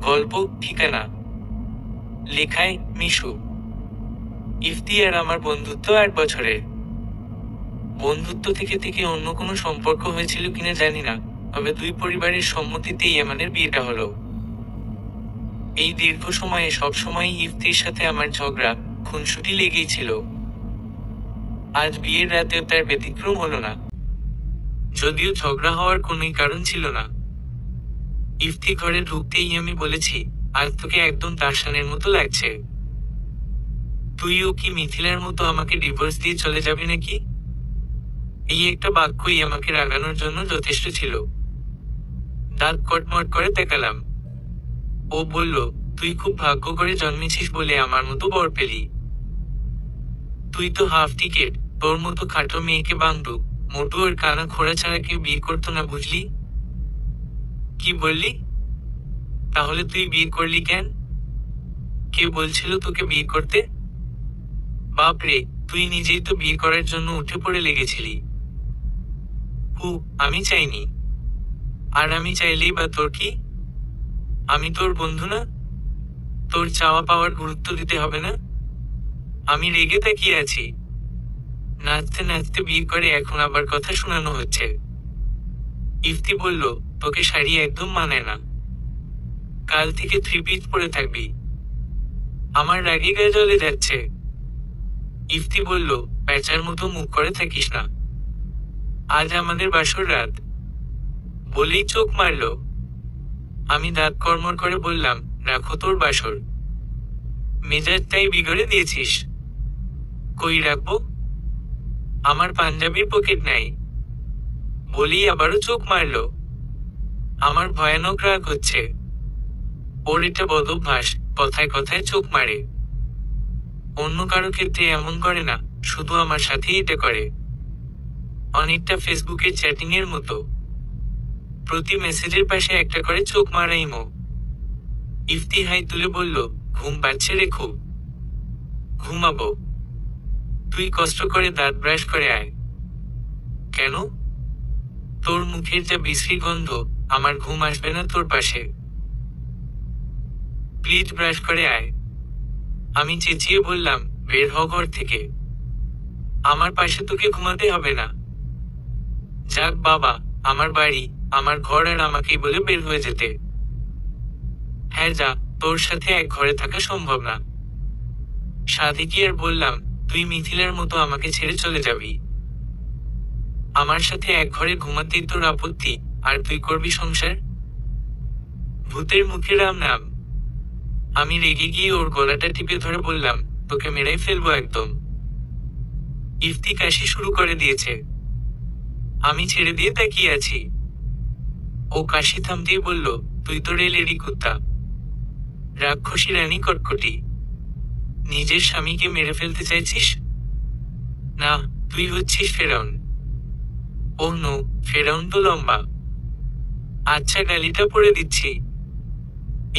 গল্প, ঠিকানা, লেখায় মিশু। ইফতি আর আমার বন্ধুত্ব 8 বছরের। বন্ধুত্ব থেকে থেকে অন্য কোনো সম্পর্ক হয়েছিল কিনা জানি না, তবে দুই পরিবারের সম্মতিতেই আমাদের বিয়েটা হলো। এই দীর্ঘ সময়ে সবসময়ই ইফতির সাথে আমার ঝগড়া, খুনসুটি লেগেই ছিল। আজ বিয়ের রাতেও তার ব্যতিক্রম হলো না, যদিও ঝগড়া হওয়ার কোনোই কারণ ছিল না। ইফতি ঘরে ঢুকতেই আমি বলেছি, আজ তোকে একদম তারসানের মতো লাগছে। তুইও কি মিথিলার মতো আমাকে ডিভোর্স দিয়ে চলে যাবি নাকি? এই একটা বাক্যই আমাকে রাগানোর জন্য যথেষ্ট ছিল। দাঁত কটমট করে তাকালাম। ও বলল, তুই খুব ভাগ্য করে জন্মেছিস বলে আমার মতো বর পেলি। তুই তো হাফ টিকেট, তোর মতো খাটো মেয়েকে বাংডু, মোটু আর কানা খোড়া ছাড়া কেউ বিয়ে করতো না, বুঝলি? কি বললি? তাহলে তুই বিয়ে করলি কেন? কে বলছিল তোকে বিয়ে করতে? বাপরে, তুই নিজেই তো বিয়ে করার জন্য উঠে পড়ে লেগেছিলি। আমি চাইনি। আর আমি চাইলেই বা তোর কি? আমি তোর বন্ধু না? তোর চাওয়া পাওয়ার গুরুত্ব দিতে হবে না? আমি রেগে তাকিয়ে আছি। নাচতে নাচতে বিয়ে করে এখন আবার কথা শোনানো হচ্ছে। ইফতি বলল, তোকে শাড়ি একদম মানায় না, কাল থেকে 3 পিস পরে থাকবি। আমার রাগে গায়ে জ্বলে যাচ্ছে। ইফতি বলল, প্যাঁচার মতো মুখ করে থাকিস না, আজ আমাদের বাসর রাত। বলেই চোখ মারল। আমি দাঁত কর্মর করে বললাম, রাখো তোর বাসর, মেজাজটাই বিগড়ে দিয়েছিস। কই রাখবো? আমার পাঞ্জাবির পকেট নাই। বলেই আবারও চোখ মারল। আমার ভয়ানক রাগ হচ্ছে। ওর এটা বদভ্যাস, কথায় কথায় চোখ মারে। অন্য কারো ক্ষেত্রে এমন করে না, শুধু আমার সাথেই এটা করে। অনেকটা ফেসবুকের চ্যাটিং এর মতো, প্রতি মেসেজের পাশে একটা করে চোখ মারা ইমো। ইফতি হাই তুলে বলল, ঘুম পাচ্ছে রে খুব? ঘুমাবো। তুই কষ্ট করে দাঁত ব্রাশ করে আয়। কেন? তোর মুখের যা বিশ্রী গন্ধ, আমার ঘুম আসবে না তোর পাশে। প্লিজ ব্রাশ করে আয়। আমি চেঁচিয়ে বললাম, বের হ ঘর থেকে, আমার পাশে তোকে ঘুমাতে হবে না। যাক বাবা, আমার বাড়ি, আমার ঘর, আর আমাকেই বলে বের হয়ে যেতে। হ্যাঁ যা, তোর সাথে এক ঘরে থাকা সম্ভব না। সাদিকি আর বললাম, তুই মিথিলার মতো আমাকে ছেড়ে চলে যাবি? আমার সাথে এক ঘরে ঘুমাতেই তোর আপত্তি, আর তুই করবি সংসার? ভূতের মুখে রাম নাম। আমি রেগে গিয়ে ওর গলাটা টিপে ধরে বললাম, তোকে মেরেই ফেলবো একদম। ইফতি কাশি শুরু করে দিয়েছে। আমি ছেড়ে দিয়ে তাকিয়ে আছি। ও কাশি থামতেই বলল, তুই তো রেলেরই কুত্তা, রাক্ষসী রানী কটকটি। নিজের স্বামীকে মেরে ফেলতে চাইছিস? না, তুই হচ্ছিস ফেরাউন। ও নো, ফেরাউন তো লম্বা। আচ্ছা, গালিটা পড়ে দিচ্ছি।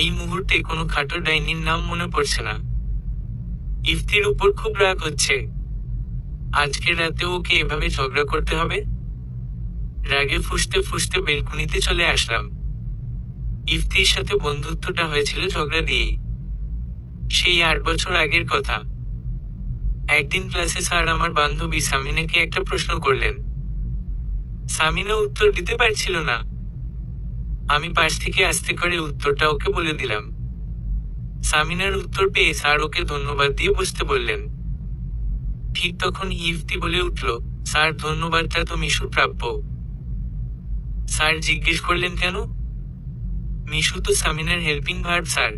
এই মুহূর্তে কোনো খাটো ডাইনির নাম মনে পড়ছে না। ইফতির উপর খুব রাগ হচ্ছে। আজকে রাতে ওকে এভাবে ঝগড়া করতে হবে? রাগে ফুঁসতে ফুঁসতে বেলকুনিতে চলে আসলাম। ইফতির সাথে বন্ধুত্বটা হয়েছিল ঝগড়া দিয়েই। সেই 8 বছর আগের কথা। একদিন ক্লাসে স্যার আমার বান্ধবী সামিনাকে একটা প্রশ্ন করলেন। সামিনা উত্তর দিতে পারছিল না। আমি পাশ থেকে আস্তে করে উত্তরটা ওকে বলে দিলাম। সামিনার উত্তর পেয়ে স্যার ওকে ধন্যবাদ দিয়ে বসতে বললেন। ঠিক তখন ইফতি বলে উঠল, স্যার, ধন্যবাদটা তো মিশুর প্রাপ্য। স্যার জিজ্ঞেস করলেন, কেন? মিশু তো সামিনার হেল্পিং ভার্ব স্যার।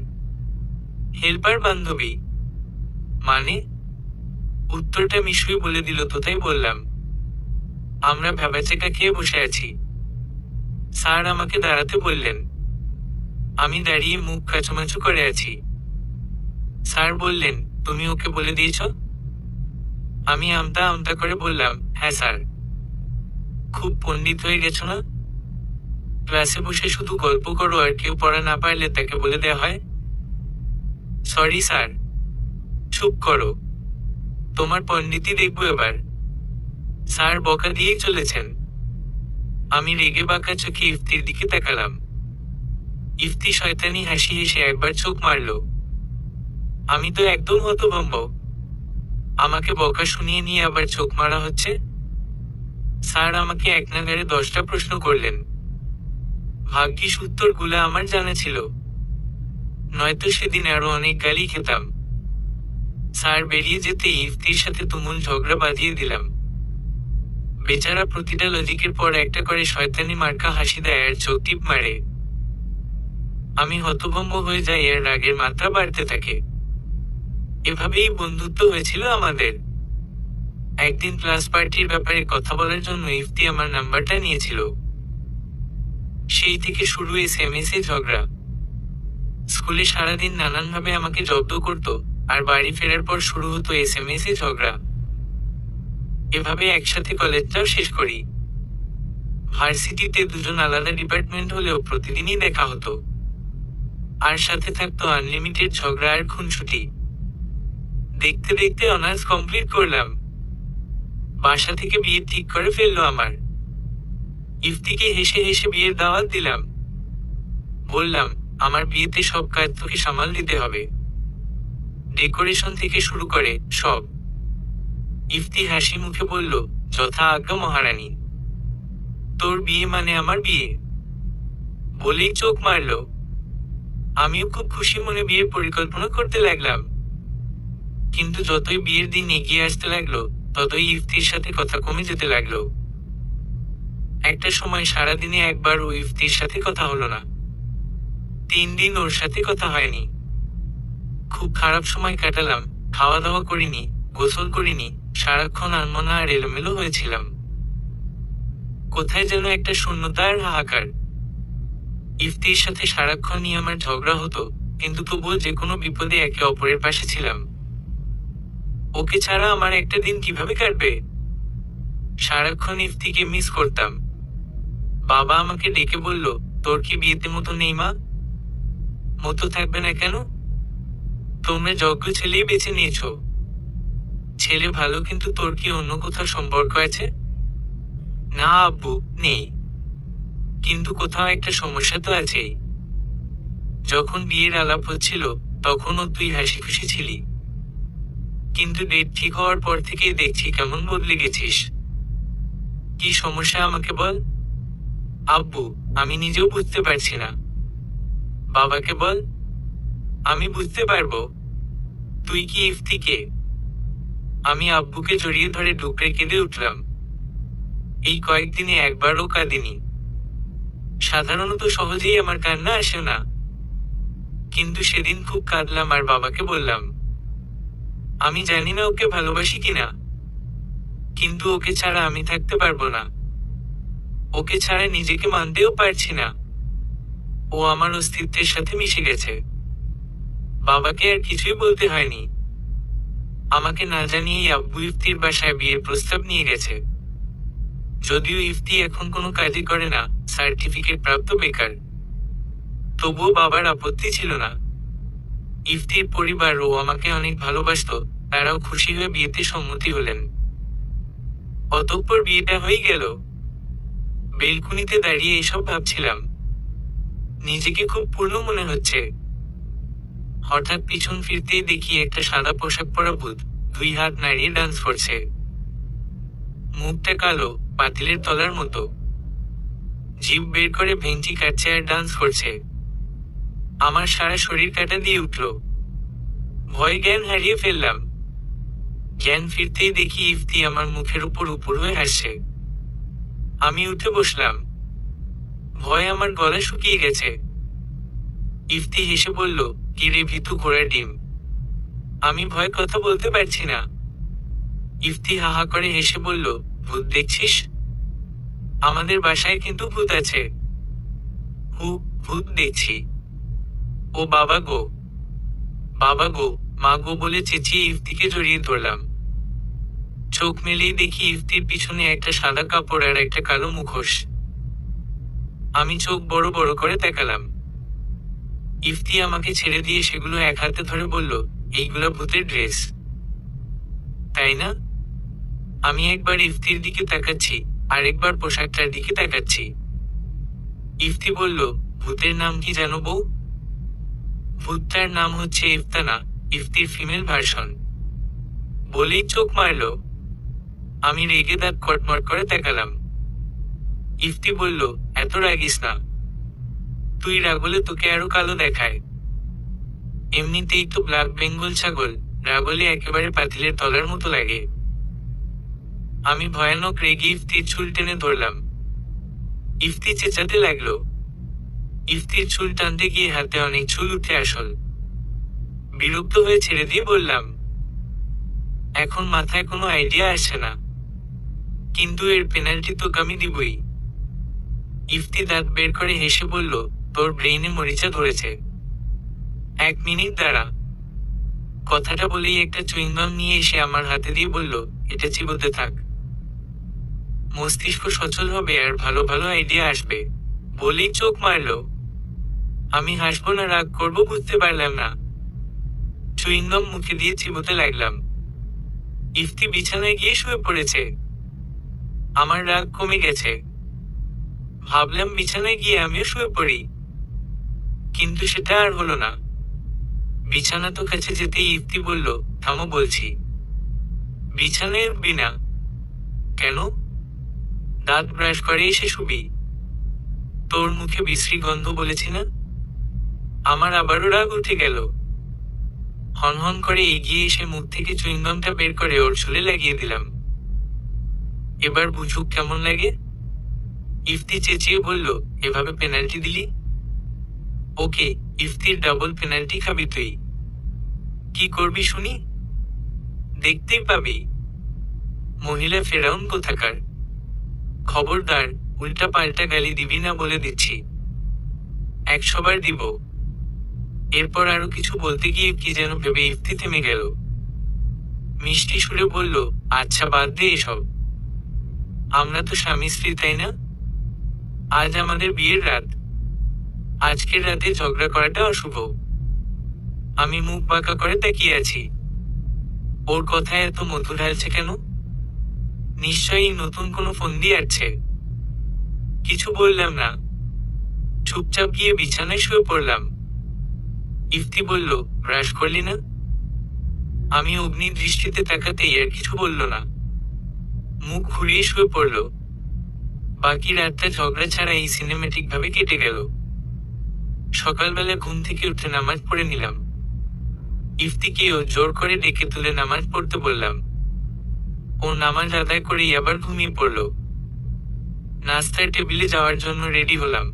হেল্পার বান্ধবী মানে? উত্তরটা মিশুই বলে দিল তো, তাই বললাম। আমরা ভ্যাবাচেকা খেয়ে বসে আছি। স্যার আমাকে দাঁড়াতে বললেন। আমি দাঁড়িয়ে মুখ কাচুমাচু করে আছি। স্যার বললেন, তুমি ওকে বলে দিয়েছ? আমি আমতা আমতা করে বললাম, হ্যাঁ স্যার। খুব পণ্ডিত হয়ে গেছো না? ক্লাসে বসে শুধু গল্প করো, আর কেউ পড়া না পারলে তাকে বলে দেওয়া হয়। Sorry sir. চুপ করো, তোমার পণ্ডিতি দেখবো এবার। স্যার বকা দিয়েই চলেছেন। আমি রেগে বাঁকা চোখে ইফতির দিকে তাকালাম। ইফতি শয়তানি হাসি হেসে একবার চোখ মারল। আমি তো একদম হতভম্ব। আমাকে বকা শুনিয়ে নিয়ে আবার চোখ মারা হচ্ছে। স্যার আমাকে এক নাগাড়ে 10টা প্রশ্ন করলেন। ভাগ্যিস উত্তরগুলো আমার জানা ছিল, নয়তো সেদিন আরো অনেক গালি খেতাম। স্যার বেরিয়ে যেতে ইফতির সাথে তুমুল ঝগড়া বাঁধিয়ে দিলাম। বেচারা প্রতিটা লজিকের পর একটা করে শয়তানি মার্কা হাসি দেয় আর চোখ টিপ মারে। আমি হতভম্ব হয়ে যাই আর রাগের মাত্রা বাড়তে থাকে। এভাবেই বন্ধুত্ব হয়েছিল আমাদের। একদিন ক্লাস পার্টির ব্যাপারে কথা বলার জন্য ইফতি আমার নাম্বারটা নিয়েছিল। সেই থেকে শুরু এসএমএস এ ঝগড়া। স্কুলে সারাদিন নানানভাবে আমাকে জব্দ করত, আর বাড়ি ফেরার পর শুরু হতো এসএমএস এ ঝগড়া। এভাবে একসাথে কলেজটাও শেষ করি। ভার্সিটিতে দুজন আলাদা ডিপার্টমেন্ট হলেও প্রতিদিনই দেখা হতো। আর সাথে থাকতো আনলিমিটেড ঝগড়া আর খুনসুটি। দেখতে দেখতে অনার্স কমপ্লিট করলাম। বাসা থেকে বিয়ে ঠিক করে ফেললো আমার। ইফতিকে হেসে হেসে বিয়ের দাওয়াত দিলাম। বললাম, আমার বিয়েতে সব কাজ তোকে সামাল দিতে হবে, ডেকোরেশন থেকে শুরু করে সব। ইফতি হাসি মুখে বলল, যথা আজ্ঞা মহারানী। তোর বিয়ে মানে আমার বিয়ে, বলেই চোখ মারল। আমিও খুব খুশি মনে বিয়ের পরিকল্পনা করতে লাগলাম। কিন্তু যতই বিয়ের দিন এগিয়ে আসতে লাগলো, ততই ইফতির সাথে কথা কমে যেতে লাগলো। একটা সময় সারাদিনে একবারও ইফতির সাথে কথা হলো না। 3 দিন ওর সাথে কথা হয়নি। খুব খারাপ সময় কাটালাম। খাওয়া দাওয়া করিনি, গোসল করিনি, সারাক্ষণ আনমনা আর এলোমেলো হয়েছিলাম। কোথায় যেন একটা শূন্যতা আর হাহাকার। ইফতির সাথে সারাক্ষণই আমার ঝগড়া হতো, কিন্তু তবুও যে কোনো বিপদে একে অপরের পাশে ছিলাম। ওকে ছাড়া আমার একটা দিন কিভাবে কাটবে? সারাক্ষণ ইফতিকে মিস করতাম। বাবা আমাকে ডেকে বলল, তোর কি বিয়েতে মতো নেই মা? মতো থাকবে না কেন? তোমরা যোগ্য ছেলেই বেছে নিয়েছ। ছেলে ভালো, কিন্তু তোর কি অন্য কোথাও সম্পর্ক আছে? না আব্বু, নেই। কিন্তু কোথাও একটা সমস্যা তো আছেই। যখন বিয়ের আলাপ হচ্ছিল, তখনও তুই হাসি খুশি ছিলি, কিন্তু ডেট ঠিক হওয়ার পর থেকেই দেখছি কেমন বদলে গেছিস। কি সমস্যা আমাকে বল। আব্বু, আমি নিজেও বুঝতে পারছি না। বাবাকে বল, আমি বুঝতে পারবো। তুই কি ইফতিকে? আমি আব্বুকে জড়িয়ে ধরে ডুকরে কেঁদে উঠলাম। এই কয়েকদিনে একবারও কাঁদিনি। সাধারণত সহজেই আমার কান্না আসে না, কিন্তু সেদিন খুব কাঁদলাম আর বাবাকে বললাম, আমি জানি না ওকে ভালোবাসি কিনা, কিন্তু ওকে ছাড়া আমি থাকতে পারবো না। ওকে ছাড়া নিজেকে মানতেও পারছি না। ও আমার অস্তিত্বের সাথে মিশে গেছে। বাবাকে আর কিছুই বলতে হয়নি। আমাকে না জানিয়েই আব্বু ইফতির বাসায় বিয়ের প্রস্তাব নিয়ে গেছে। যদিও ইফতি এখন কোনো কাজই করে না, সার্টিফিকেট প্রাপ্ত বেকার, তবুও বাবার আপত্তি ছিল না। ইফতির পরিবার ও আমাকে অনেক ভালোবাসতো, তারাও খুশি হয়ে বিয়েতে সম্মতি হলেন। অতঃপর বিয়েটা হয়ে গেল। বেলকুনিতে দাঁড়িয়ে এসব ভাবছিলাম। নিজেকে খুব পূর্ণ মনে হচ্ছে। হঠাৎ পিছন ফিরতেই দেখি একটা সাদা পোশাক পরা ভূত 2 হাত নাড়িয়ে ডান্স করছে। মুখটা কালো, পাতিলের তলার মতো। জিভ বের করে ভেঙচি কাটছে আর ডান্স করছে। আমার সারা শরীর কাটা দিয়ে উঠল। ভয়ে জ্ঞান হারিয়ে ফেললাম। জ্ঞান ফিরতেই দেখি ইফতি আমার মুখের উপর উপর হয়ে হাসছে। আমি উঠে বসলাম। ভয়ে আমার গলা শুকিয়ে গেছে। ইফতি হেসে বলল, কি রে ভীতু ঘোড়ার ডিম? আমি ভয় কথা বলতে পারছি না। ইফতি হাহা করে হেসে বলল, ভূত দেখছিস? আমাদের বাসায় কিন্তু ভূত আছে। হু, ভূত দেখছি। ও বাবা গো, বাবা গো, মা গো বলে চেঁচিয়ে ইফতিকে জড়িয়ে ধরলাম। চোখ মেলেই দেখি ইফতির পিছনে একটা সাদা কাপড় আর একটা কালো মুখোশ। আমি চোখ বড় বড় করে তাকালাম। ইফতি আমাকে ছেড়ে দিয়ে সেগুলো এক হাতে ধরে বলল, এইগুলো ভূতের ড্রেস, তাই না? আমি একবার ইফতির দিকে তাকাচ্ছি, আরেকবার পোশাকটার দিকে তাকাচ্ছি। ইফতি বলল, ভূতের নাম কি জানো বউ? ভূতটার নাম হচ্ছে ইফতানা, ইফতির ফিমেল ভার্সন। বলেই চোখ মারল। আমি রেগে দাঁত কটমট করে তাকালাম। ইফতি বলল, এত রাগিস না, তুই রাগলে তোকে আরো কালো দেখায়। এমনিতেই তো ব্ল্যাক বেঙ্গল ছাগল, রাগলে একেবারে পাতিলের তলার মতো লাগে। আমি ভয়ানক রেগে ইফতির চুল টেনে ধরলাম। ইফতি চেঁচাতে লাগলো। ইফতির চুল টানতে গিয়ে হাতে অনেক চুল উঠে আসল। বিরক্ত হয়ে ছেড়ে দিয়ে বললাম, এখন মাথায় কোনো আইডিয়া আসছে না, কিন্তু এর পেনাল্টি তোকে আমি দিবই। ইফতি দাঁত বের করে হেসে বলল, তোর ব্রেইনে মরিচা ধরেছে। 1 মিনিট দাঁড়া। কথাটা বলেই একটা চুইংগাম নিয়ে এসে আমার হাতে দিয়ে বলল, এটা চিবোতে থাক, মস্তিষ্ক সচল হবে আর ভালো ভালো আইডিয়া আসবে। বলেই চোখ মারল। আমি হাসবো না রাগ করবো বুঝতে পারলাম না। চুইংগাম মুখে দিয়ে চিবোতে লাগলাম। ইফতি বিছানায় গিয়ে শুয়ে পড়েছে। আমার রাগ কমে গেছে। ভাবলাম বিছানায় গিয়ে আমিও শুয়ে পড়ি, কিন্তু সেটা আর হলো না। বিছানা তো কাছে যেতেই ইফতি বলল, থামো বলছি। বিছানায় উঠবি না কেন? দাঁত ব্রাশ করে এসে শুবি। তোর মুখে বিশ্রী গন্ধ বলেছি না? আমার আবারও রাগ উঠে গেল। হনহন করে এগিয়ে এসে মুখ থেকে চুইংগামটা বের করে ওর চুলে লাগিয়ে দিলাম। এবার বুঝুক কেমন লাগে। ইফতি চেঁচিয়ে বলল, এভাবে পেনাল্টি দিলি? ওকে, ইফতির ডাবল পেনাল্টি খাবি তুই। কি করবি শুনি? দেখতেই পাবি। মহিলা ফেরাউন কোথাকার। খবরদার উল্টা পাল্টা গালি দিবি না বলে দিচ্ছি। 100 বার দিব। এরপর আরো কিছু বলতে গিয়ে কি যেন ভেবে ইফতি থেমে গেল। মিষ্টি সুরে বলল, আচ্ছা বাদ দে এসব। আমরা তো স্বামী স্ত্রী, তাই না? আজ আমাদের বিয়ের রাত। আজকের রাতে ঝগড়া করাটা অশুভ। আমি মুখ বাঁকা করে তাকিয়ে আছি। ওর কথায় এত মধু ঢালছে কেন? নিশ্চয়ই নতুন কোনো ফোন দিয়ে আসছে। কিছু বললাম না, চুপচাপ গিয়ে বিছানায় শুয়ে পড়লাম। ইফতি বলল, ব্রাশ করলি না? আমি অগ্নি দৃষ্টিতে তাকাতেই আর কিছু বলল না। মুখ ঘুরিয়ে শুয়ে পড়ল। বাকি রাতটা ঝগড়া ছাড়া এই সিনেমেটিক ভাবে কেটে গেল। সকালবেলা ঘুম থেকে উঠে নামাজ পড়ে নিলাম। ইফতিকেও জোর করে ডেকে তুলে নামাজ পড়তে বললাম। ও নামাজ আদায় করেই আবার ঘুমিয়ে পড়ল। নাস্তার টেবিলে যাওয়ার জন্য রেডি হলাম।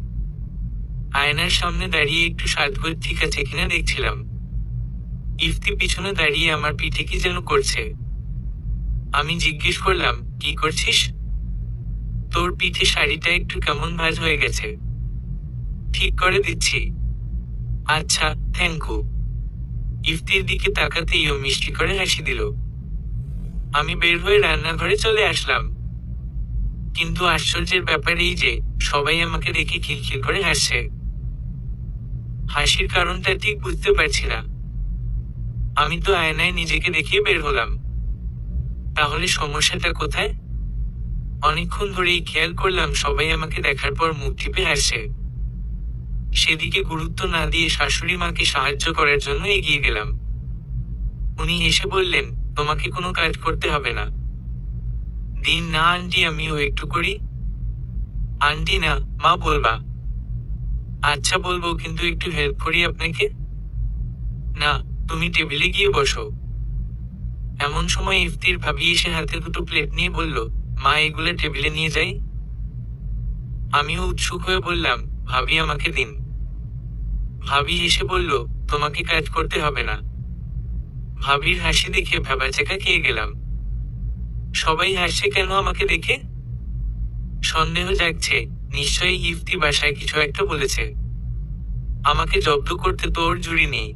আয়নার সামনে দাঁড়িয়ে একটু সাজগোজ ঠিক আছে কিনা দেখছিলাম। ইফতি পিছনে দাঁড়িয়ে আমার পিঠে কি যেন করছে। আমি জিজ্ঞেস করলাম, কি করছিস? তোর পিঠে শাড়িটা একটু কেমন ভাঁজ হয়ে গেছে, ঠিক করে দিচ্ছি। আচ্ছা, থ্যাংক ইউ। ইফতির দিকে তাকাতেই ও মিষ্টি করে হাসি দিল। আমি বের হয়ে রান্নাঘরে চলে আসলাম। কিন্তু আশ্চর্যের ব্যাপার এই যে সবাই আমাকে দেখে খিলখিল করে হাসছে। হাসির কারণটা ঠিক বুঝতে পারছি না। আমি তো আয়নায় নিজেকে দেখে বের হলাম। তাহলে সমস্যাটা কোথায়? অনেকক্ষণ ধরেই খেয়াল করলাম সবাই আমাকে দেখার পর মুখ টিপে হাসছে। সেদিকে গুরুত্ব না দিয়ে শাশুড়ি মাকে সাহায্য করার জন্য এগিয়ে গেলাম। উনি এসে বললেন, তোমাকে কোনো কাজ করতে হবে না। দিন না আন্টি, আমিও একটু করি। আন্টি না, মা বলবা। আচ্ছা বলবো, কিন্তু একটু হেল্প করি আপনাকে। না, তুমি টেবিলে গিয়ে বসো। এমন সময় ইফতির ভাবি এসে হাতে দুটো প্লেট নিয়ে বলল, মা এগুলো টেবিলে নিয়ে যাই। আমিও উৎসুক হয়ে বললাম, ভাবি আমাকে দিন। ভাবি এসে বলল, তোমাকে কাজ করতে হবে না। ভাবির হাসি দেখে ভ্যাবাচ্যাকা খেয়ে গেলাম। সবাই হাসছে কেন আমাকে দেখে? সন্দেহ জাগছে, নিশ্চয়ই ইফতি বাসায় কিছু একটা বলেছে। আমাকে জব্দ করতে তো ওর জুড়ি নেই।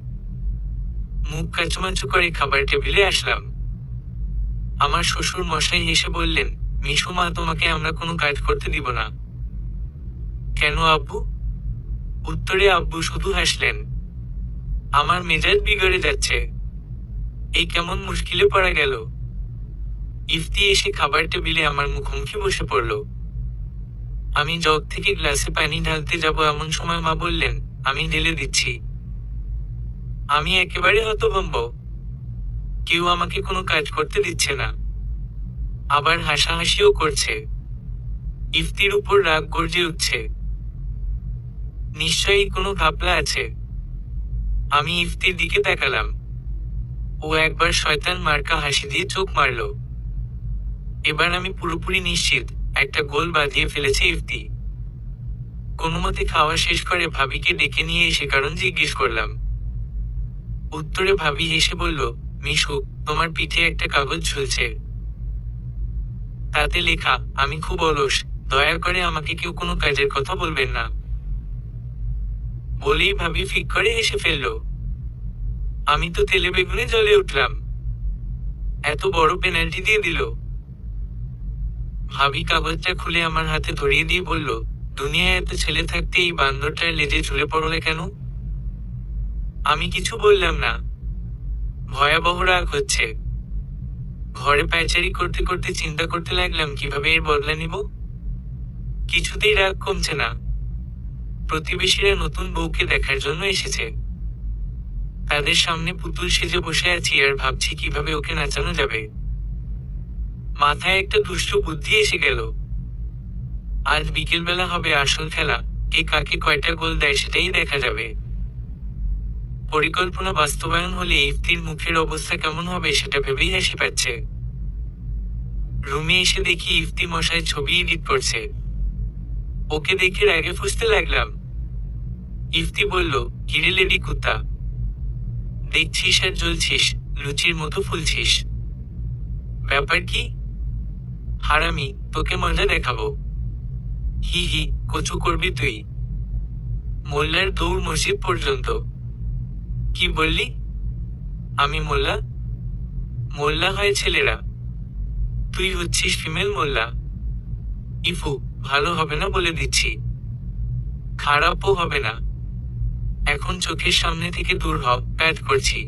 মুখ কাচুমাচু করে খাবার টেবিলে আসলাম। আমার শ্বশুর মশাই এসে বললেন, মিশু মা, তোমাকে আমরা কোনো কাজ করতে দিব না। কেন আব্বু? উত্তরে আব্বু শুধু হাসলেন। আমার মেজাজ বিগড়ে যাচ্ছে। এই কেমন মুশকিলে পড়া গেল। ইফতি এসে খাবার টেবিলে আমার মুখোমুখি বসে পড়ল। আমি জগ থেকে গ্লাসে পানি ঢালতে যাব এমন সময় মা বললেন, আমি ঢেলে দিচ্ছি। আমি একেবারে হতভম্ব। কেউ আমাকে কোনো কাজ করতে দিচ্ছে না, আবার হাসাহাসিও করছে। ইফতির উপর রাগ গর্জে উঠছে। নিশ্চয়ই কোনো ঘাপলা আছে। আমি ইফতির দিকে তাকালাম। ও একবার শয়তান মার্কা হাসি দিয়ে চোখ মারল। এবার আমি পুরোপুরি নিশ্চিত, একটা গোল বাঁধিয়ে ফেলেছে ইফতি। কোনোমতে খাওয়া শেষ করে ভাবিকে ডেকে নিয়ে এসে কারণ জিজ্ঞেস করলাম। উত্তরে ভাবি হেসে বলল, মিশু, তোমার পিঠে একটা কাগজ ঝুলছে। তাতে লেখা, আমি খুব অলস, দয়া করে আমাকে কেউ কোনো কাজের কথা বলবেন না। বলেই ভাবি ফিক করে হেসে ফেলল। আমি তো তেলে বেগুনে জ্বলে উঠলাম। এত বড় পেনাল্টি দিয়ে দিল। ভাবি কাগজটা খুলে আমার হাতে ধরিয়ে দিয়ে বলল, দুনিয়ায় এত ছেলে থাকতে এই বান্দরটার লেজে ঝুলে পড়লে কেন? আমি কিছু বললাম না। ভয়াবহ রাগ হচ্ছে। ঘরে পায়চারি করতে করতে চিন্তা করতে লাগলাম কিভাবে এর বদলা নিব। কিছুতেই রাগ কমছে না। প্রতিবেশীরা নতুন বউকে দেখার জন্য এসেছে। তাদের সামনে পুতুল সেজে বসে আছি আর ভাবছি কিভাবে ওকে নাচানো যাবে। মাথায় একটা দুষ্ট বুদ্ধি এসে গেল। আজ বিকেলবেলা হবে আসল খেলা, কে কাকে কয়টা গোল দেয় সেটাই দেখা যাবে। পরিকল্পনা বাস্তবায়ন হলে ইফতির মুখের অবস্থা কেমন হবে সেটা ভেবেই হাসি পাচ্ছে। রুমে এসে দেখি ইফতি মশাই ছবি এডিট করছে। ওকে দেখে রাগে ফুঁসতে লাগলাম। ইফতি বলল, কিরে লেডি কুত্তা, দেখছিস আর জ্বলছিস, লুচির মতো ফুলছিস। ব্যাপার কি? হারামি, তোকে মজা দেখাবো। হি হি, কচু করবি তুই। মোল্লার দৌড় মসজিদ পর্যন্ত। কি বললি? আমি মোল্লা? মোল্লা হয় ছেলেরা, তুই হচ্ছিস ফিমেল মোল্লা। ইফু, ভালো হবে না বলে দিচ্ছি। খারাপও হবে না। এখন চোখের সামনে থেকে দূর হ, প্যাট করছি।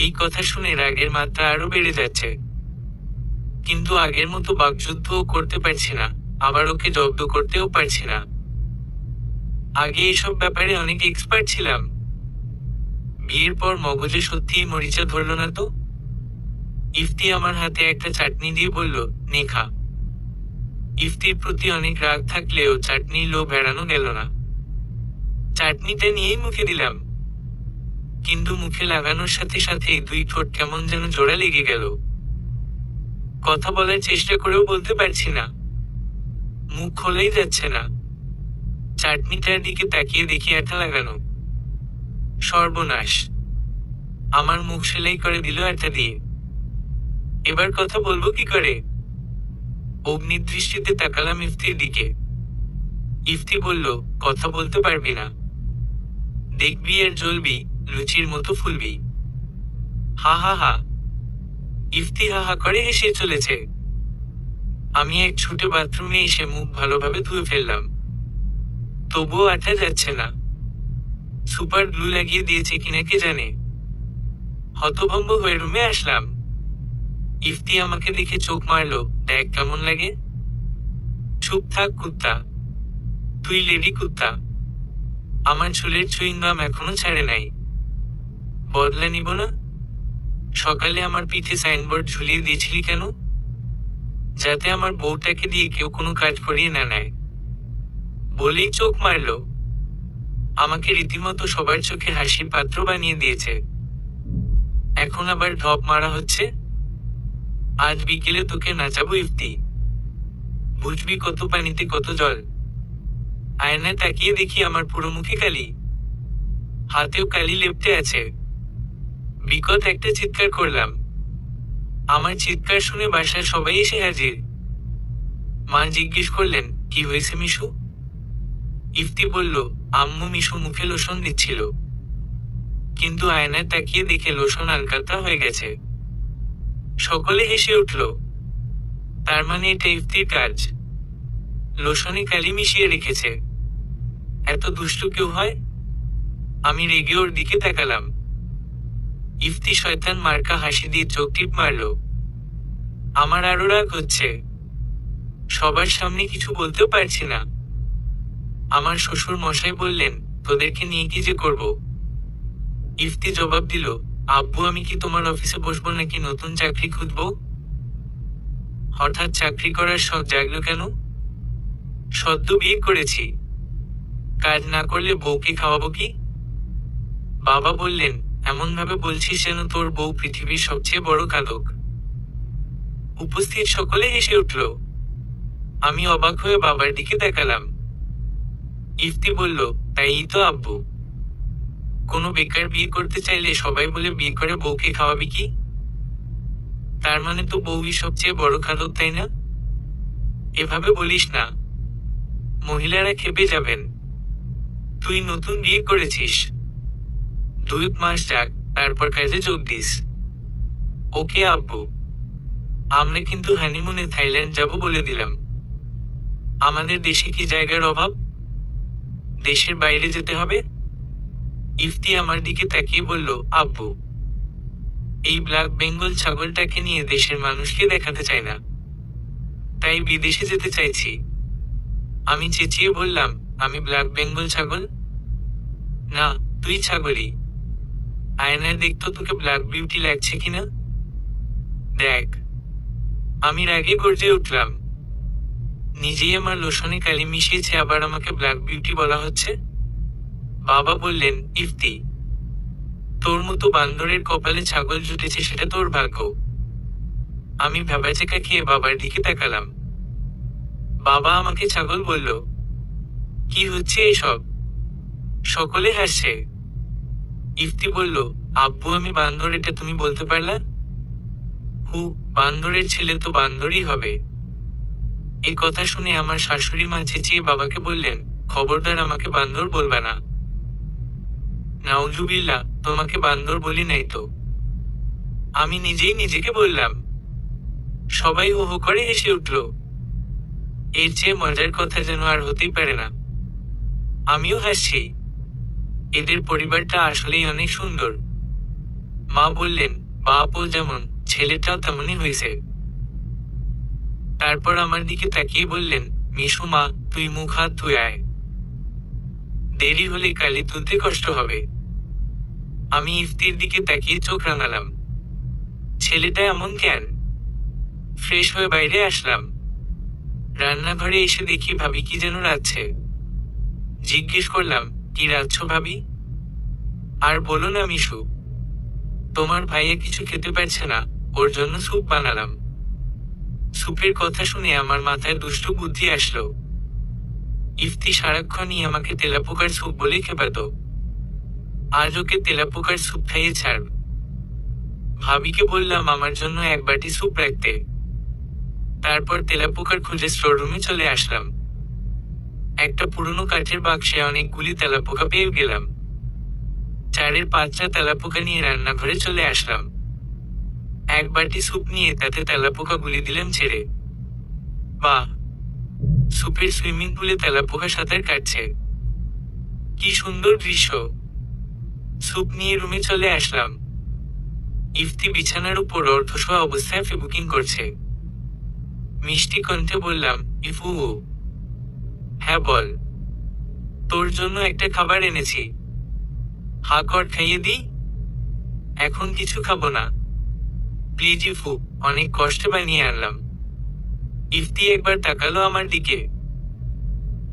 এই কথা শুনে রাগের মাত্রা আরো বেড়ে যাচ্ছে। কিন্তু আগের মতো বাকযুদ্ধও করতে পারছি না, আবার ওকে জব্দ করতেও পারছি না। আগে এসব ব্যাপারে অনেক এক্সপার্ট ছিলাম। বিয়ের পর মগজে সত্যিই মরিচা ধরল না তো। ইফতি আমার হাতে একটা চাটনি দিয়ে বলল, নে খা। ইফতির প্রতি অনেক রাগ থাকলেও চাটনির লোভ এড়ানো গেল না। চাটনিটা নিয়েই মুখে দিলাম। কিন্তু মুখে লাগানোর সাথে সাথেই দুই ঠোঁট কেমন যেন জোড়া লেগে গেল। কথা বলার চেষ্টা করেও বলতে পারছি না। মুখ খোলাই যাচ্ছে না। চাটনিটার দিকে তাকিয়ে দেখি আঠা লাগানো। সর্বনাশ! আমার মুখ সেলাই করে দিল আঠা দিয়ে। এবার কথা বলবো কি করে? অগ্নিদৃষ্টিতে তাকালাম ইফতির দিকে। ইফতি বলল, কথা বলতে পারবি না, দেখবি আর জ্বলবি, লুচির মতো ফুলবি। হা হা হা। ইফতি হা হা করে হেসে চলেছে। আমি এক ছুটে বাথরুমে এসে মুখ ভালোভাবে ধুয়ে ফেললাম। তবুও আঠা যাচ্ছে না। সুপার গ্লু লাগিয়ে দিয়েছে কিনা কে জানে। হতভম্ব হয়ে রুমে আসলাম। ইফতি আমাকে দেখে চোখ মারলো, দেখ কেমন লাগে। চুপ থাক কুত্তা, তুই লেডি কুত্তা। আমার চুলের চুইংগাম এখনো ছাড়ে নাই। বদলা নিব না? সকালে আমার পিঠে সাইনবোর্ড ঝুলিয়ে দিয়েছিলি কেন? যাতে আমার বউটাকে দিয়ে কেউ কোনো কাজ করিয়ে না নেয়। বলেই চোখ মারল। আমাকে রীতিমতো সবার চোখে হাসির পাত্র বানিয়ে দিয়েছে। এখন আবার ঢপ মারা হচ্ছে। আজ বিকেলে তোকে নাচাবো ইফতি, বুঝবি কত পানিতে কত জল। আয়নায় তাকিয়ে দেখি আমার পুরো মুখে কালি, হাতেও কালি লেপটে আছে। বিকট একটা চিৎকার করলাম। আমার চিৎকার শুনে বাসার সবাই এসে হাজির। মা জিজ্ঞেস করলেন, কি হয়েছে মিশু? ইফতি বলল, আম্মু মিশু মুখে লোশন দিচ্ছিল, কিন্তু আয়নায় তাকিয়ে দেখে লোশন আলকাতরা হয়ে গেছে। সকলে হেসে উঠল। তার মানে এটা ইফতির কাজ। লোশনে কালি মিশিয়ে রেখেছে। এত দুষ্টু কেউ হয়? আমি রেগে ওর দিকে তাকালাম। ইফতি শয়তান মার্কা হাসি দিয়ে চোখ টিপ মারল। আমার আরো রাগ হচ্ছে। সবার সামনে কিছু বলতেও পারছি না। আমার শ্বশুর মশাই বললেন, তোদেরকে নিয়ে কি যে করব। ইফতি জবাব দিল, আব্বু আমি কি তোমার অফিসে বসবো নাকি নতুন চাকরি খুঁজবো? হঠাৎ চাকরি করার শখ জাগলো কেন? সদ্য বিয়ে করেছি, কাজ না করলে বউকে খাওয়াবো কি? বাবা বললেন, এমন ভাবে বলছিস যেন তোর বউ পৃথিবীর সবচেয়ে বড় কাঁদক। উপস্থিত সকলে হেসে উঠল। আমি অবাক হয়ে বাবার দিকে তাকালাম। ইফতি বলল, তাই তো আব্বু, কোনো বেকার বিয়ে করতে চাইলে সবাই বলে বিয়ে করে বউকে খাওয়াবি কি? তার মানে তো বউই সবচেয়ে বড় খাদক, তাই না? এভাবে বলিস না, মহিলারা খেপে যাবেন। তুই নতুন বিয়ে করেছিস, 2 মাস যাক, তারপর কাজে যোগ দিস। ওকে আব্বু, আমরা কিন্তু হানিমুনে থাইল্যান্ড যাব বলে দিলাম। আমাদের দেশে কি জায়গার অভাব? দেশের বাইরে যেতে হবে। ইফতি আমার দিকে তাকিয়ে বলল, আব্বু, এই ব্ল্যাক বেঙ্গল ছাগলটাকে নিয়ে দেশের মানুষকে দেখাতে চাই না, তাই বিদেশে যেতে চাইছি। আমি চেঁচিয়ে বললাম, আমি ব্ল্যাক বেঙ্গল ছাগল না, তুই ছাগলই। আয়নায় দেখতো তোকে ব্ল্যাক বিউটি লাগছে কিনা। দেখ। আমি রাগে গর্জে উঠলাম। নিজেই আমার লোশনে কালি মিশিয়েছে, আবার আমাকে ব্ল্যাক বিউটি বলা হচ্ছে। বাবা বললেন, ইফতি, তোর মতো বান্দরের কপালে ছাগল জুটেছে, সেটা তোর ভাগ্য। আমি ভ্যাবাচেকা খেয়ে বাবার দিকে তাকালাম। বাবা আমাকে ছাগল বলল। কি হচ্ছে এসব? সকলে হাসছে। ইফতি বলল, আব্বু আমি বান্দর, এটা তুমি বলতে পারলা? হু, বান্দরের ছেলে তো বান্দরই হবে। এই কথা শুনে আমার শাশুড়ি মা চেঁচিয়ে বাবাকে বললেন, খবরদার আমাকে বান্দর বলবা না। নাউজুবিল্লাহ, তোমাকে বান্দর বলি নাই তো। আমি নিজেই নিজেকে বললাম। সবাই হো হো করে হেসে উঠল। এর চেয়ে মজার কথা যেন আর হতেই পারে না। আমিও হাসছি। এদের পরিবারটা আসলেই অনেক সুন্দর। মা বললেন, বাপও যেমন, ছেলেটাও তেমনই হয়েছে। তারপর আমার দিকে তাকিয়ে বললেন, মিশু মা, তুই মুখ হাত ধুয়ে আয়, দেরি হলে কালি তুলতে কষ্ট হবে। আমি ইফতির দিকে তাকিয়ে চোখ রাঙালাম। ছেলেটা এমন কেন? ফ্রেশ হয়ে বাইরে আসলাম। রান্নাঘরে এসে দেখি ভাবি কি যেন রাঁধছে। জিজ্ঞেস করলাম, কি রাঁধছো ভাবি? আর বলো না মিশু, তোমার ভাইয়া কিছু খেতে পারছে না, ওর জন্য স্যুপ বানালাম। স্যুপের কথা শুনে আমার মাথায় দুষ্টু বুদ্ধি আসলো। ইফতি সারাক্ষণই আমাকে তেলাপোকার স্যুপ বলে খেপাতো। আজ ওকে তেলাপোকার স্যুপ খাইয়ে ছাড়ব। ভাবিকে বললাম আমার জন্য 1 বাটি স্যুপ রাখতে। তারপর তেলাপোকার খুঁজে স্টোর রুমে চলে আসলাম। একটা পুরনো কাঠের বাক্সে অনেকগুলি তেলাপোকা পেয়ে গেলাম। 4-এর 5টা তেলাপোকা নিয়ে রান্নাঘরে চলে আসলাম। 1 বাটি স্যুপ নিয়ে তাতে তেলাপোকা গুলি দিলাম ছেড়ে। বাহ, স্যুপের সুইমিং পুলে তেলাপোকা সাঁতার কাটছে। কি সুন্দর দৃশ্য। স্যুপ নিয়ে রুমে চলে আসলাম। ইফতি বিছানার উপর অর্ধশোয়া অবস্থায় ফেবুকিং করছে। মিষ্টি কণ্ঠে বললাম, ইফু। হ্যাঁ বল। তোর জন্য একটা খাবার এনেছি। হা কর, খাইয়ে দিই। এখন কিছু খাবো না, প্লিজ ইফু, অনেক কষ্টে বানিয়ে আনলাম। ইফতি একবার তাকালো আমার দিকে।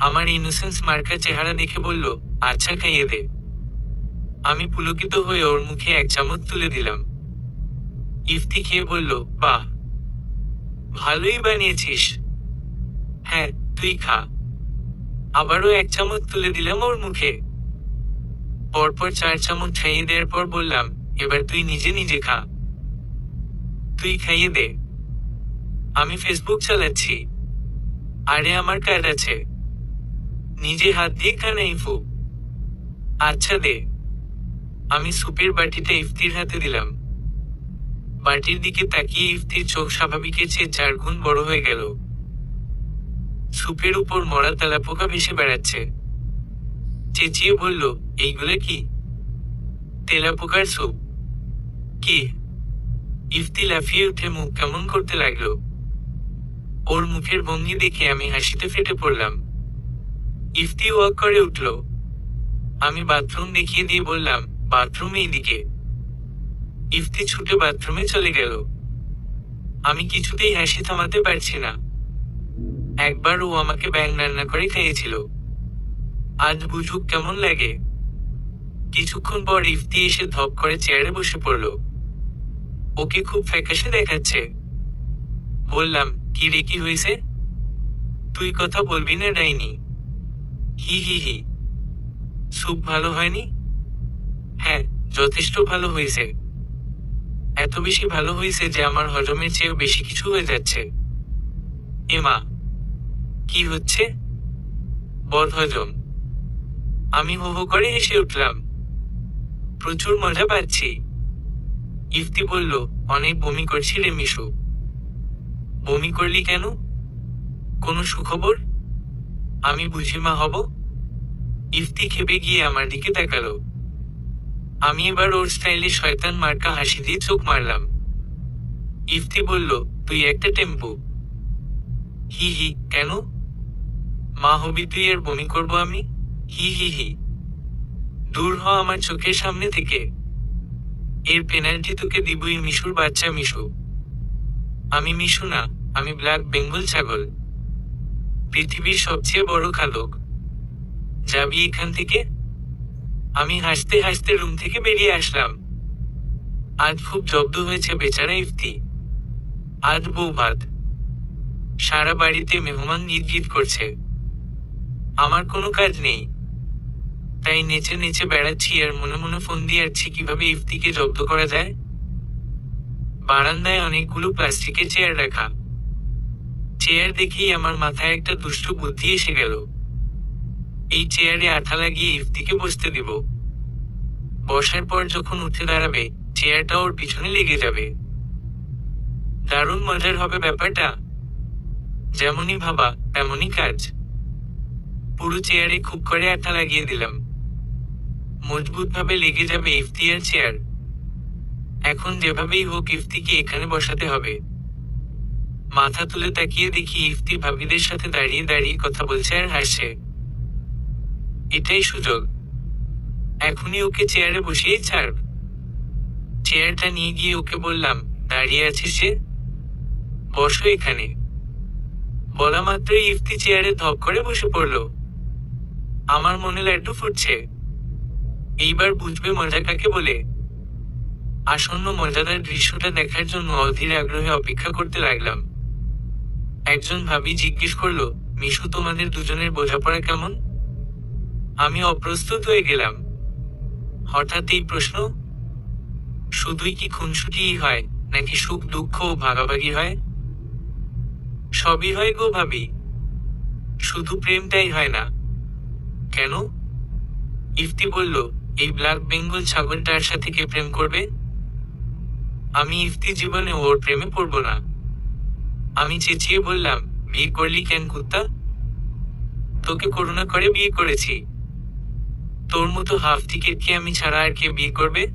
আমার ইনোসেন্স মার্কা চেহারা দেখে বলল, আচ্ছা খাইয়ে দে। আমি পুলকিত হয়ে ওর মুখে 1 চামচ তুলে দিলাম। ইফতি খেয়ে বলল, বাহ, ভালোই বানিয়েছিস। হ্যাঁ, তুই খা। আবারও 1 চামচ তুলে দিলাম ওর মুখে। পরপর 4 চামচ খাইয়ে দেওয়ার পর বললাম, এবার তুই নিজে নিজে খা। তুই খাইয়ে দে। আমি ফেসবুক চালাচ্ছি। আরে আমার কাজ আছে। নিজে হাত দিয়ে খা না ইফু। আচ্ছা দে। আমি স্যুপের বাটিটা ইফতির হাতে দিলাম। বাটির দিকে তাকিয়ে ইফতির চোখ স্বাভাবিকের চেয়ে 4 গুণ বড় হয়ে গেল। স্যুপের উপর মরা তেলাপোকা ভেসে বেড়াচ্ছে। চেঁচিয়ে বলল, এইগুলো কি? তেলাপোকার স্যুপ। কি? ইফতি লাফিয়ে উঠে মুখ কেমন করতে লাগলো। ওর মুখের ভঙ্গি দেখে আমি হাসিতে ফেটে পড়লাম। ইফতি ওয়াক করে উঠল। আমি বাথরুম দেখিয়ে দিয়ে বললাম, বাথরুম এইদিকে। ইফতি ছুটে বাথরুমে চলে গেল। আমি কিছুতেই হাসি থামাতে পারছি না। একবার ও আমাকে ব্যাঙ রান্না করে খাইয়েছিল, আজ বুঝুক কেমন লাগে। কিছুক্ষণ পর ইফতি এসে ধপ করে চেয়ারে বসে পড়ল। ওকে খুব ফ্যাকাশে দেখাচ্ছে। বললাম, কি রে, কি হয়েছে? তুই কথা বলবি না ডাইনি? হি হি হি। স্যুপ ভালো হয়নি? হ্যাঁ, যথেষ্ট ভালো হয়েছে। এত বেশি ভালো হয়েছে যে আমার হজমের চেয়েও বেশি কিছু হয়ে যাচ্ছে। এমা, কি হচ্ছে? বদহজম। আমি হো হো করে হেসে উঠলাম। প্রচুর মজা পাচ্ছি। ইফতি বলল, অনেক বমি করছি রে মিশু। বমি করলি কেন? কোনো সুখবর? আমি বুঝি মা হব? ইফতি খেপে গিয়ে আমার দিকে তাকালো। আমি এবার ওর স্টাইলে শয়তান মার্কা হাসি দিয়ে চোখ মারলাম। ইফতি বলল, তুই একটা টেম্পু। হি হি। কেন? মা হবি তুই আর বমি করবো আমি? হি হি হি। দূর হ আমার চোখের সামনে থেকে। এর পেনাল্টি তোকে দিবই মিশুর বাচ্চা মিশু। আমি মিশু না, আমি ব্ল্যাক বেঙ্গল ছাগল, পৃথিবীর সবচেয়ে বড় খাদক। যাবি এখান থেকে? আমি হাসতে হাসতে রুম থেকে বেরিয়ে আসলাম। আজ খুব জব্দ হয়েছে বেচারা ইফতি। আজ বউ ভাত। সারা বাড়িতে মেহমান গিট করছে। আমার কোনো কাজ নেই, তাই নেচে নেচে বেড়াচ্ছি আর মনে মনে ফোন দিয়ে আসছি কিভাবে ইফতিকে জব্দ করা যায়। বারান্দায় অনেকগুলো প্লাস্টিকের চেয়ার রাখা। চেয়ার দেখেই আমার মাথায় একটা দুষ্ট বুদ্ধি এসে গেল। এই চেয়ারে আঠা লাগিয়ে ইফতিকে বসতে দিব। বসার পর যখন উঠে দাঁড়াবে, চেয়ারটা ওর পিছনে লেগে যাবে। দারুণ মজার হবে ব্যাপারটা। যেমনই ভাবা তেমনই কাজ। পুরো চেয়ারে খুব করে আঠা লাগিয়ে দিলাম। মজবুত ভাবে লেগে যাবে ইফতি আর চেয়ার। এখন যেভাবেই হোক ইফতিকে এখানে বসাতে হবে। মাথা তুলে তাকিয়ে দেখি ইফতি ভাবিদের সাথে দাঁড়িয়ে দাঁড়িয়ে কথা বলছে আর হাসছে। এটাই সুযোগ। এখনই ওকে চেয়ারে বসিয়ে ছাড়। চেয়ারটা নিয়ে গিয়ে ওকে বললাম, দাঁড়িয়ে আছিস যে, বসো এখানে। বলা মাত্রই ইফতি চেয়ারে ধপ করে বসে পড়ল। আমার মনে লাড্ডু ফুটছে। এইবার বুঝবে মজা কাকে বলে। আসন্ন মজাদার দৃশ্যটা দেখার জন্য অধীর আগ্রহে অপেক্ষা করতে লাগলাম। একজন ভাবি জিজ্ঞেস করলো, মিশু তোমাদের দুজনের বোঝাপড়া কেমন? আমি অপ্রস্তুত হয়ে গেলাম। হঠাৎ এই প্রশ্ন। শুধুই কি খুনসুটিই হয়, নাকি সুখ দুঃখ ও ভাগাভাগি হয়? সবই হয় গো ভাবি, শুধু প্রেমটাই হয় না। কেন? ইফতি বলল, এই ব্ল্যাক বেঙ্গল ছাগলটার সাথে কে প্রেম করবে? আমি ইফতি জীবনে ওর প্রেমে পড়ব না। আমি চেঁচিয়ে বললাম, বিয়ে করলি কেন কুত্তা? তোকে করুণা করে বিয়ে করেছি। তোর মতো হাফ টিকেটকে আমি ছাড়া আর কে বিয়ে করবে?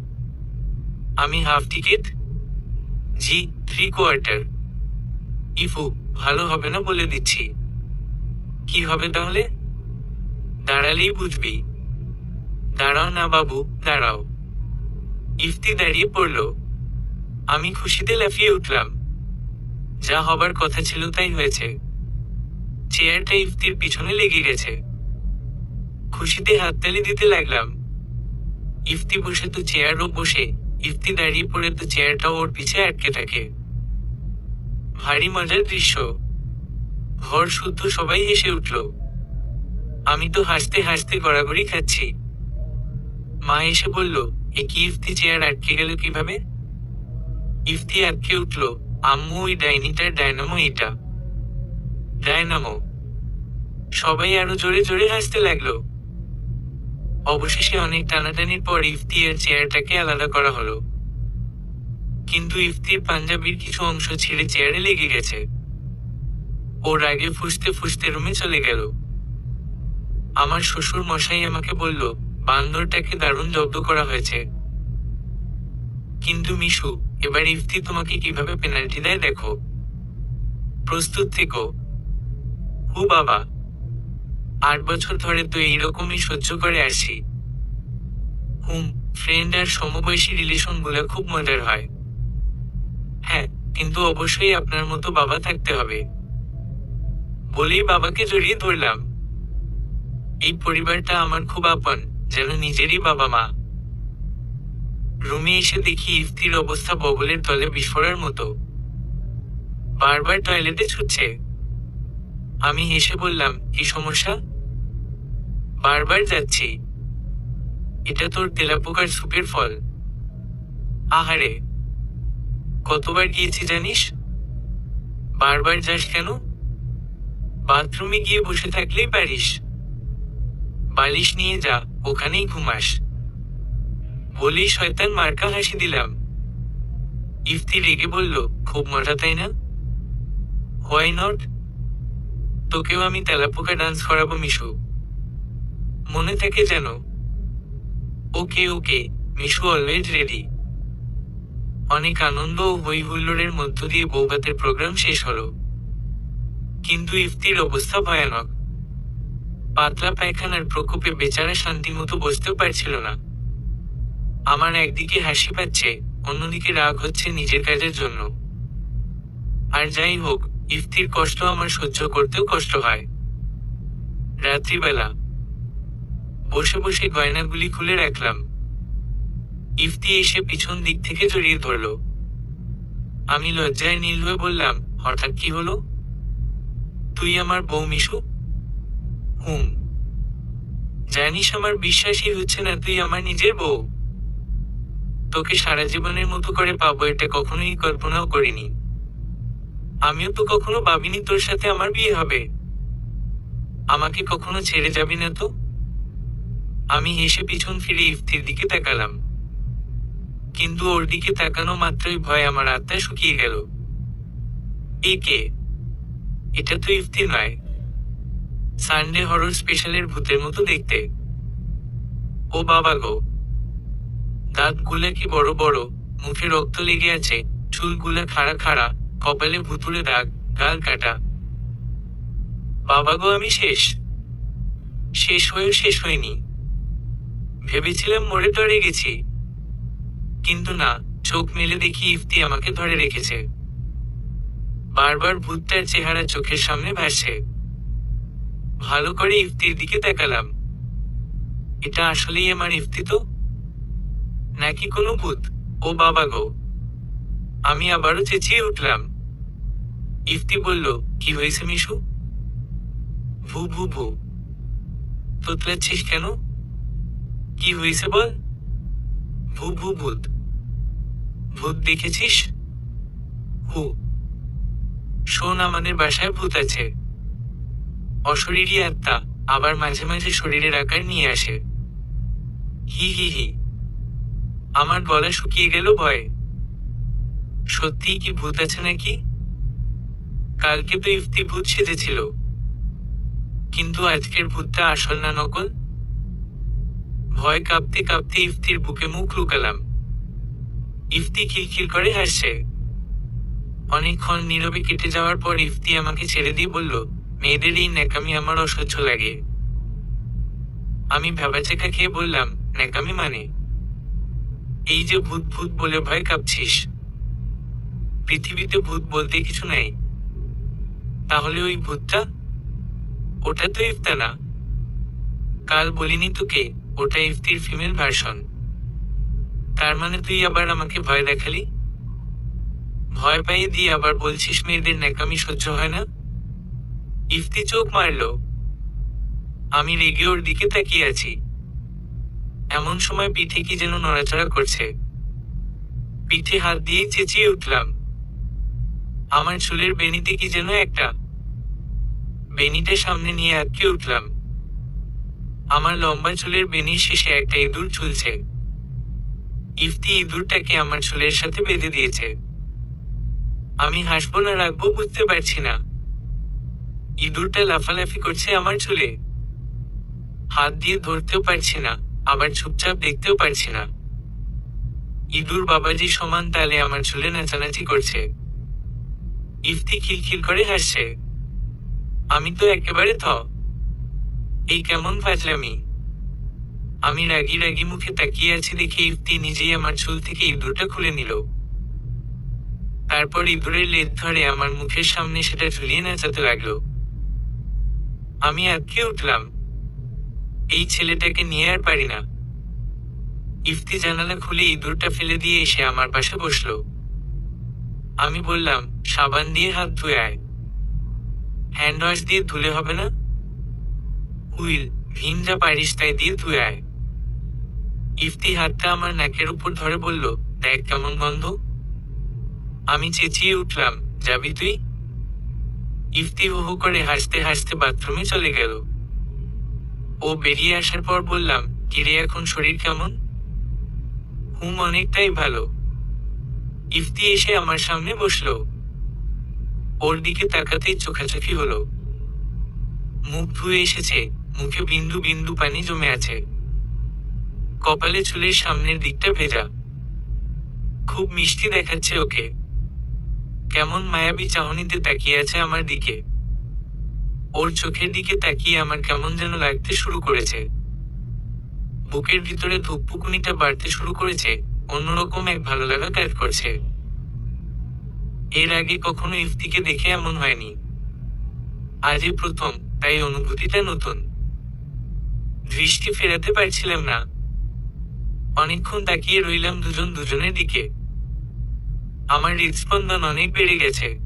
আমি হাফ টিকেট? জি, 3/4। ইফু, ভালো হবে না বলে দিচ্ছি। কি হবে তাহলে? দাঁড়ালেই বুঝবি। দাঁড়াও না বাবু, দাঁড়াও। ইফতি দাঁড়িয়ে পড়ল। আমি খুশিতে লাফিয়ে উঠলাম। যা হবার কথা ছিল তাই হয়েছে। চেয়ারটা ইফতির পিছনে লেগে গেছে। খুশিতে হাততালি দিতে লাগলাম। ইফতি বসে তো চেয়ারও বসে, ইফতি দাঁড়িয়ে পড়ে তো চেয়ারটাও ওর পিছে আটকে থাকে। ভারী মজার দৃশ্য। ঘর শুদ্ধ সবাই হেসে উঠল। আমি তো হাসতে হাসতে গড়াগড়ি খাচ্ছি। মা এসে বলল, এ কি ইফতি, চেয়ার আটকে গেল কিভাবে? ইফতি আটকে উঠল, আম্মু ওই ডাইনিটার ডায়নামো এটা। ডায়নামো? সবাই আরো জোরে জোরে হাসতে লাগলো। অবশেষে অনেক টানাটানির পর ইফতি এর চেয়ারটাকে আলাদা করা হলো। কিন্তু ইফতির পাঞ্জাবির কিছু অংশ ছিঁড়ে চেয়ারে লেগে গেছে। ওর আগে ফুসতে ফুসতে রুমে চলে গেল। আমার শ্বশুর মশাই আমাকে বলল, বান্দরটাকে দারুণ জব্দ করা হয়েছে। কিন্তু মিশু, এবার ইফতি তোমাকে কিভাবে পেনাল্টি দেয় দেখো। প্রস্তুত থেকো। হু বাবা, 8 বছর ধরে তো এইরকমই সহ্য করে আসছি। ফ্রেন্ড আর সমবয়সী রিলেশন গুলো খুব মজার হয়। হ্যাঁ, কিন্তু অবশ্যই আপনার মতো বাবা থাকতে হবে। বলেই বাবাকে জড়িয়ে ধরলাম। এই পরিবারটা আমার খুব আপন, যেন নিজেরই বাবা মা। রুমে এসে দেখি ইফতির অবস্থা বগলের তলে বিস্ফোরার মতো। বারবার টয়লেটে ছুটছে। আমি হেসে বললাম, কি সমস্যা? বারবার যাচ্ছি। এটা তোর তেলাপোকার স্যুপের ফল। আহারে, কতবার গিয়েছি জানিস? বারবার যাস কেন? বাথরুমে গিয়ে বসে থাকলেই পারিস। বালিশ নিয়ে যা, ওখানেই ঘুমাস। বলেই শয়তান মার্কা হাসি দিলাম। ইফতি রেগে বলল, খুব মজা তাই না? Why not? তোকেও আমি তেলাপোকা ডান্স করাবো মিশু। মনে থাকে যেন। ওকে ওকে, মিশু অলওয়েজ রেডি। অনেক আনন্দ ও হই হুল্লোড়ের মধ্য দিয়ে বৌভাতের প্রোগ্রাম শেষ হলো। কিন্তু ইফতির অবস্থা ভয়ানক। পাতলা পায়খানার প্রকোপে বেচারা শান্তিমতো বসতেও পারছিল না। আমার একদিকে হাসি পাচ্ছে, অন্যদিকে রাগ হচ্ছে নিজের কাজের জন্য। আর যাই হোক, ইফতির কষ্ট আমার সহ্য করতেও কষ্ট হয়। রাত্রিবেলা বসে বসে গয়নাগুলি খুলে রাখলাম। ইফতি এসে পিছন দিক থেকে জড়িয়ে ধরল। আমি লজ্জায় নীল হয়ে বললাম, হঠাৎ কি হলো? তুই আমার বউ মিশু? জানিস আমার বিশ্বাসই হচ্ছে না তুই আমার নিজের বউ। তোকে সারা জীবনের মতো করে পাবো এটা কখনোই কল্পনাও করিনি। আমিও তো কখনো ভাবিনি তোর সাথে আমার বিয়ে হবে। আমাকে কখনো ছেড়ে যাবি না তো? আমি হেসে পিছন ফিরে ইফতির দিকে তাকালাম। কিন্তু ওর দিকে তাকানো মাত্রই ভয় আমার আত্মায় শুকিয়ে গেল। এ কে? এটা তো ইফতি নয়। সানডে হরর স্পেশালের ভূতের মতো দেখতে। ও বাবা গো, দাঁতগুলা কি বড় বড়, মুখে রক্ত লেগে আছে, চুলগুলা খাড়া খাড়া, কপালে ভুতুড়ে দাগ, গাল কাটা। বাবা গো, আমি শেষ। শেষ হয়েও শেষ হয়নি। ভেবেছিলাম মরে টরে গেছি, কিন্তু না, চোখ মেলে দেখি ইফতি আমাকে ধরে রেখেছে। বারবার ভূতটার চেহারা চোখের সামনে ভাসছে। ভালো করে ইফতির দিকে তাকালাম। এটা আসলেই আমার ইফতি তো, নাকি কোনো ভূত? ও বাবা গো, আমি আবারও চেঁচিয়ে উঠলাম। ইফতি বলল, কি হয়েছে মিশু? ভু ভু ভু, তোতলাচ্ছিস কেন? কি হয়েছে বল? ভু ভু ভূত। ভূত দেখেছিস? হু, শোন, আমাদের বাসায় ভূত আছে। অশরীরী আত্মা, আবার মাঝে মাঝে শরীরের আকার নিয়ে আসে। হি হি হি। আমার গলা শুকিয়ে গেল ভয়ে। সত্যিই কি ভূত আছে নাকি? কালকে তো ইফতি ভূত সেজেছিল, কিন্তু আজকের ভূতটা আসল না নকল? ভয় কাঁপতে কাঁপতে ইফতির বুকে মুখ লুকালাম। ইফতি খিলখিল করে হাসছে। অনেকক্ষণ নীরবে কেটে যাওয়ার পর ইফতি আমাকে ছেড়ে দিয়ে বলল, মেয়েদের এই ন্যাকামি আমার অসহ্য লাগে। আমি ভেবাচেকা খেয়ে বললাম, ন্যাকামি মানে? এই যে ভূত ভূত বলে ভয় কাঁপছিস, পৃথিবীতে ভূত বলতে কিছু নেই। তাহলে ওই ভূতটা? ওটা তো ইফতা না। কাল বলিনি তোকে, ওটা ইফতির ফিমেল ভার্সন। তার মানে তুই আবার আমাকে ভয় দেখালি? ভয় পাইয়ে দিয়ে আবার বলছিস মেয়েদের ন্যাকামি সহ্য হয় না? ইফতি চোখ মারল। আমি রেগে ওর দিকে তাকিয়ে আছি। এমন সময় পিঠে কি যেন নড়াচড়া করছে। পিঠে হাত দিয়ে চেঁচিয়ে উঠলাম। আমার চুলের বেনিতে কি যেন একটা। বেনিটা সামনে নিয়ে আটকে উঠলাম। আমার লম্বা চুলের বেনির শেষে একটা ইঁদুর ঝুলছে। ইফতি ইঁদুরটাকে আমার চুলের সাথে বেঁধে দিয়েছে। আমি হাসবো না রাখবো বুঝতে পারছি না। ইঁদুরটা লাফালাফি করছে আমার চুলে। হাত দিয়ে ধরতেও পারছি না, আবার চুপচাপ দেখতেও পারছি না। ইঁদুর বাবাজি সমান তালে আমার চুলে নাচানাচি করছে। ইফতি খিলখিল করে হাসছে। আমি তো একেবারে এই কেমন ফাজলামি। আমি রাগি রাগি মুখে তাকিয়ে আছি দেখে ইফতি নিজেই আমার চুল থেকে ইঁদুরটা খুলে নিল। তারপর ইঁদুরের লেজ ধরে আমার মুখের সামনে সেটা ঝুলিয়ে নাচাতে লাগলো। আমি আটকে উঠলাম। এই ছেলেটাকে নিয়ে আর পারি না। ইফতি জানালা খুলে ইঁদুরটা ফেলে দিয়ে এসে আমার পাশে বসলো। আমি বললাম, সাবান দিয়ে হাত ধুয়ে আয়। হ্যান্ড ওয়াশ দিয়ে ধুলে হবে না? উইল, ভিম যা পারিস তাই দিয়ে ধুয়ে আয়। ইফতি হাতটা আমার নাকের উপর ধরে বলল, দেখ কেমন গন্ধ। আমি চেঁচিয়ে উঠলাম, যাবি তুই? ইফতি হু হু করে হাসতে হাসতে বাথরুমে চলে গেল। ও বেরিয়ে আসার পর বললাম, কিরে এখন শরীর কেমন? অনেকটাই ভালো। ইফতি এসে আমার সামনে বসলো। ওর দিকে তাকাতেই চোখাচোখি হলো। মুখ ধুয়ে এসেছে, মুখে বিন্দু বিন্দু পানি জমে আছে। কপালে চুলের সামনের দিকটা ভেজা। খুব মিষ্টি দেখাচ্ছে ওকে। কেমন মায়াবী চাহনিতে তাকিয়ে আছে আমার দিকে। ওর চোখের দিকে তাকিয়ে আমার কেমন যেন লাগতে শুরু করেছে। বুকের ভিতরে ধুকপুকুনিটা বাড়তে শুরু করেছে, অন্যরকম এক ভালো লাগা কাজ করছে। এর আগে কখনো ইফতিকে দেখে এমন হয়নি। আজই প্রথম, তাই অনুভূতিটা নতুন। দৃষ্টি ফেরাতে পারছিলাম না। অনেকক্ষণ তাকিয়ে রইলাম দুজন দুজনের দিকে। আমার হৃদস্পন্দন অনেক বেড়ে গেছে।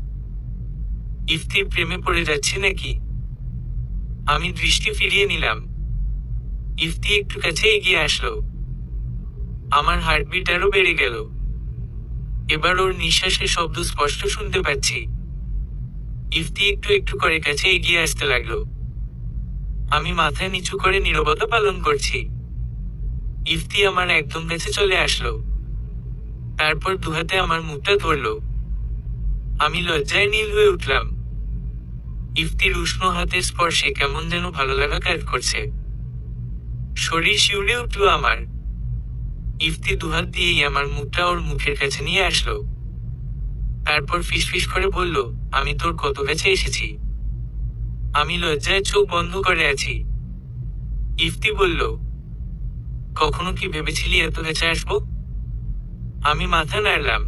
ইফতির প্রেমে পড়ে যাচ্ছি নাকি? আমি দৃষ্টি ফিরিয়ে নিলাম। ইফতি একটু কাছে এগিয়ে আসলো। আমার হার্টবিট আরো বেড়ে গেল। এবার ওর নিঃশ্বাসের শব্দ স্পষ্ট শুনতে পাচ্ছি। ইফতি একটু একটু করে কাছে এগিয়ে আসতে লাগলো। আমি মাথা নিচু করে নীরবতা পালন করছি। ইফতি আমার একদম কাছে চলে আসলো। তারপর দুহাতে আমার মুখটা ধরলো। আমি লজ্জায় নীল হয়ে উঠলাম। ইফতির উষ্ণ হাতের স্পর্শে কেমন যেন ভালো লাগা কাজ করছে। শরীর শিউরে উঠল আমার। ইফতি দুহাত দিয়েই আমার মুখটা ওর মুখের কাছে নিয়ে আসলো। তারপর ফিসফিস করে বলল, আমি তোর কত কাছে এসেছি। আমি লজ্জায় চোখ বন্ধ করে আছি। ইফতি বলল, কখনো কি ভেবেছিলি এত কাছে আসবো? আমি মাথা নাড়লাম।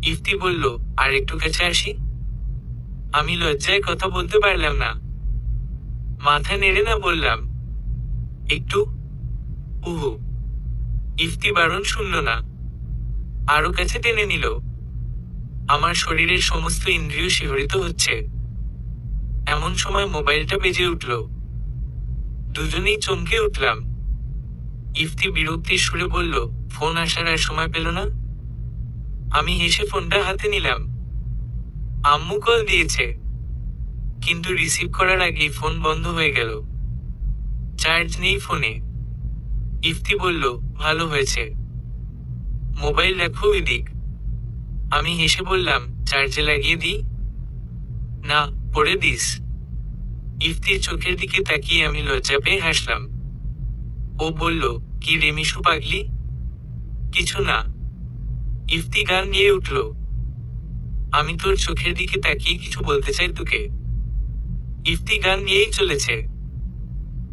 ইফতি বলল, আর একটু কাছে আসি। আমি লজ্জায় কথা বলতে পারলাম না। মাথা নেড়ে না বললাম, একটু। উহু। ইফতি বারণ শুনল না, আরো কাছে টেনে নিল। আমার শরীরের সমস্ত ইন্দ্রিয় শিহরিত হচ্ছে। এমন সময় মোবাইলটা বেজে উঠল। দুজনেই চমকে উঠলাম। ইফতি বিরক্তির সুরে বলল, ফোন আসার আর সময় পেল না? আমি হেসে ফোনটা হাতে নিলাম। আম্মু কল দিয়েছে, কিন্তু রিসিভ করার আগেই ফোন বন্ধ হয়ে গেল। চার্জ নেই ফোনে। ইফতি বলল, ভালো হয়েছে। মোবাইল রাখো এদিক। আমি হেসে বললাম, চার্জে লাগিয়ে দিই? না, পড়ে দিস। ইফতির চোখের দিকে তাকিয়ে আমি লজ্জা পেয়ে হাসলাম। ও বলল, কি রে মিশু পাগলি? কিছু না। ইফতি গান গেয়ে উঠল। আমি তোর চোখের দিকে তাকিয়ে কিছু বলতে চাই তোকে। ইফতি গান গেয়েই চলেছে।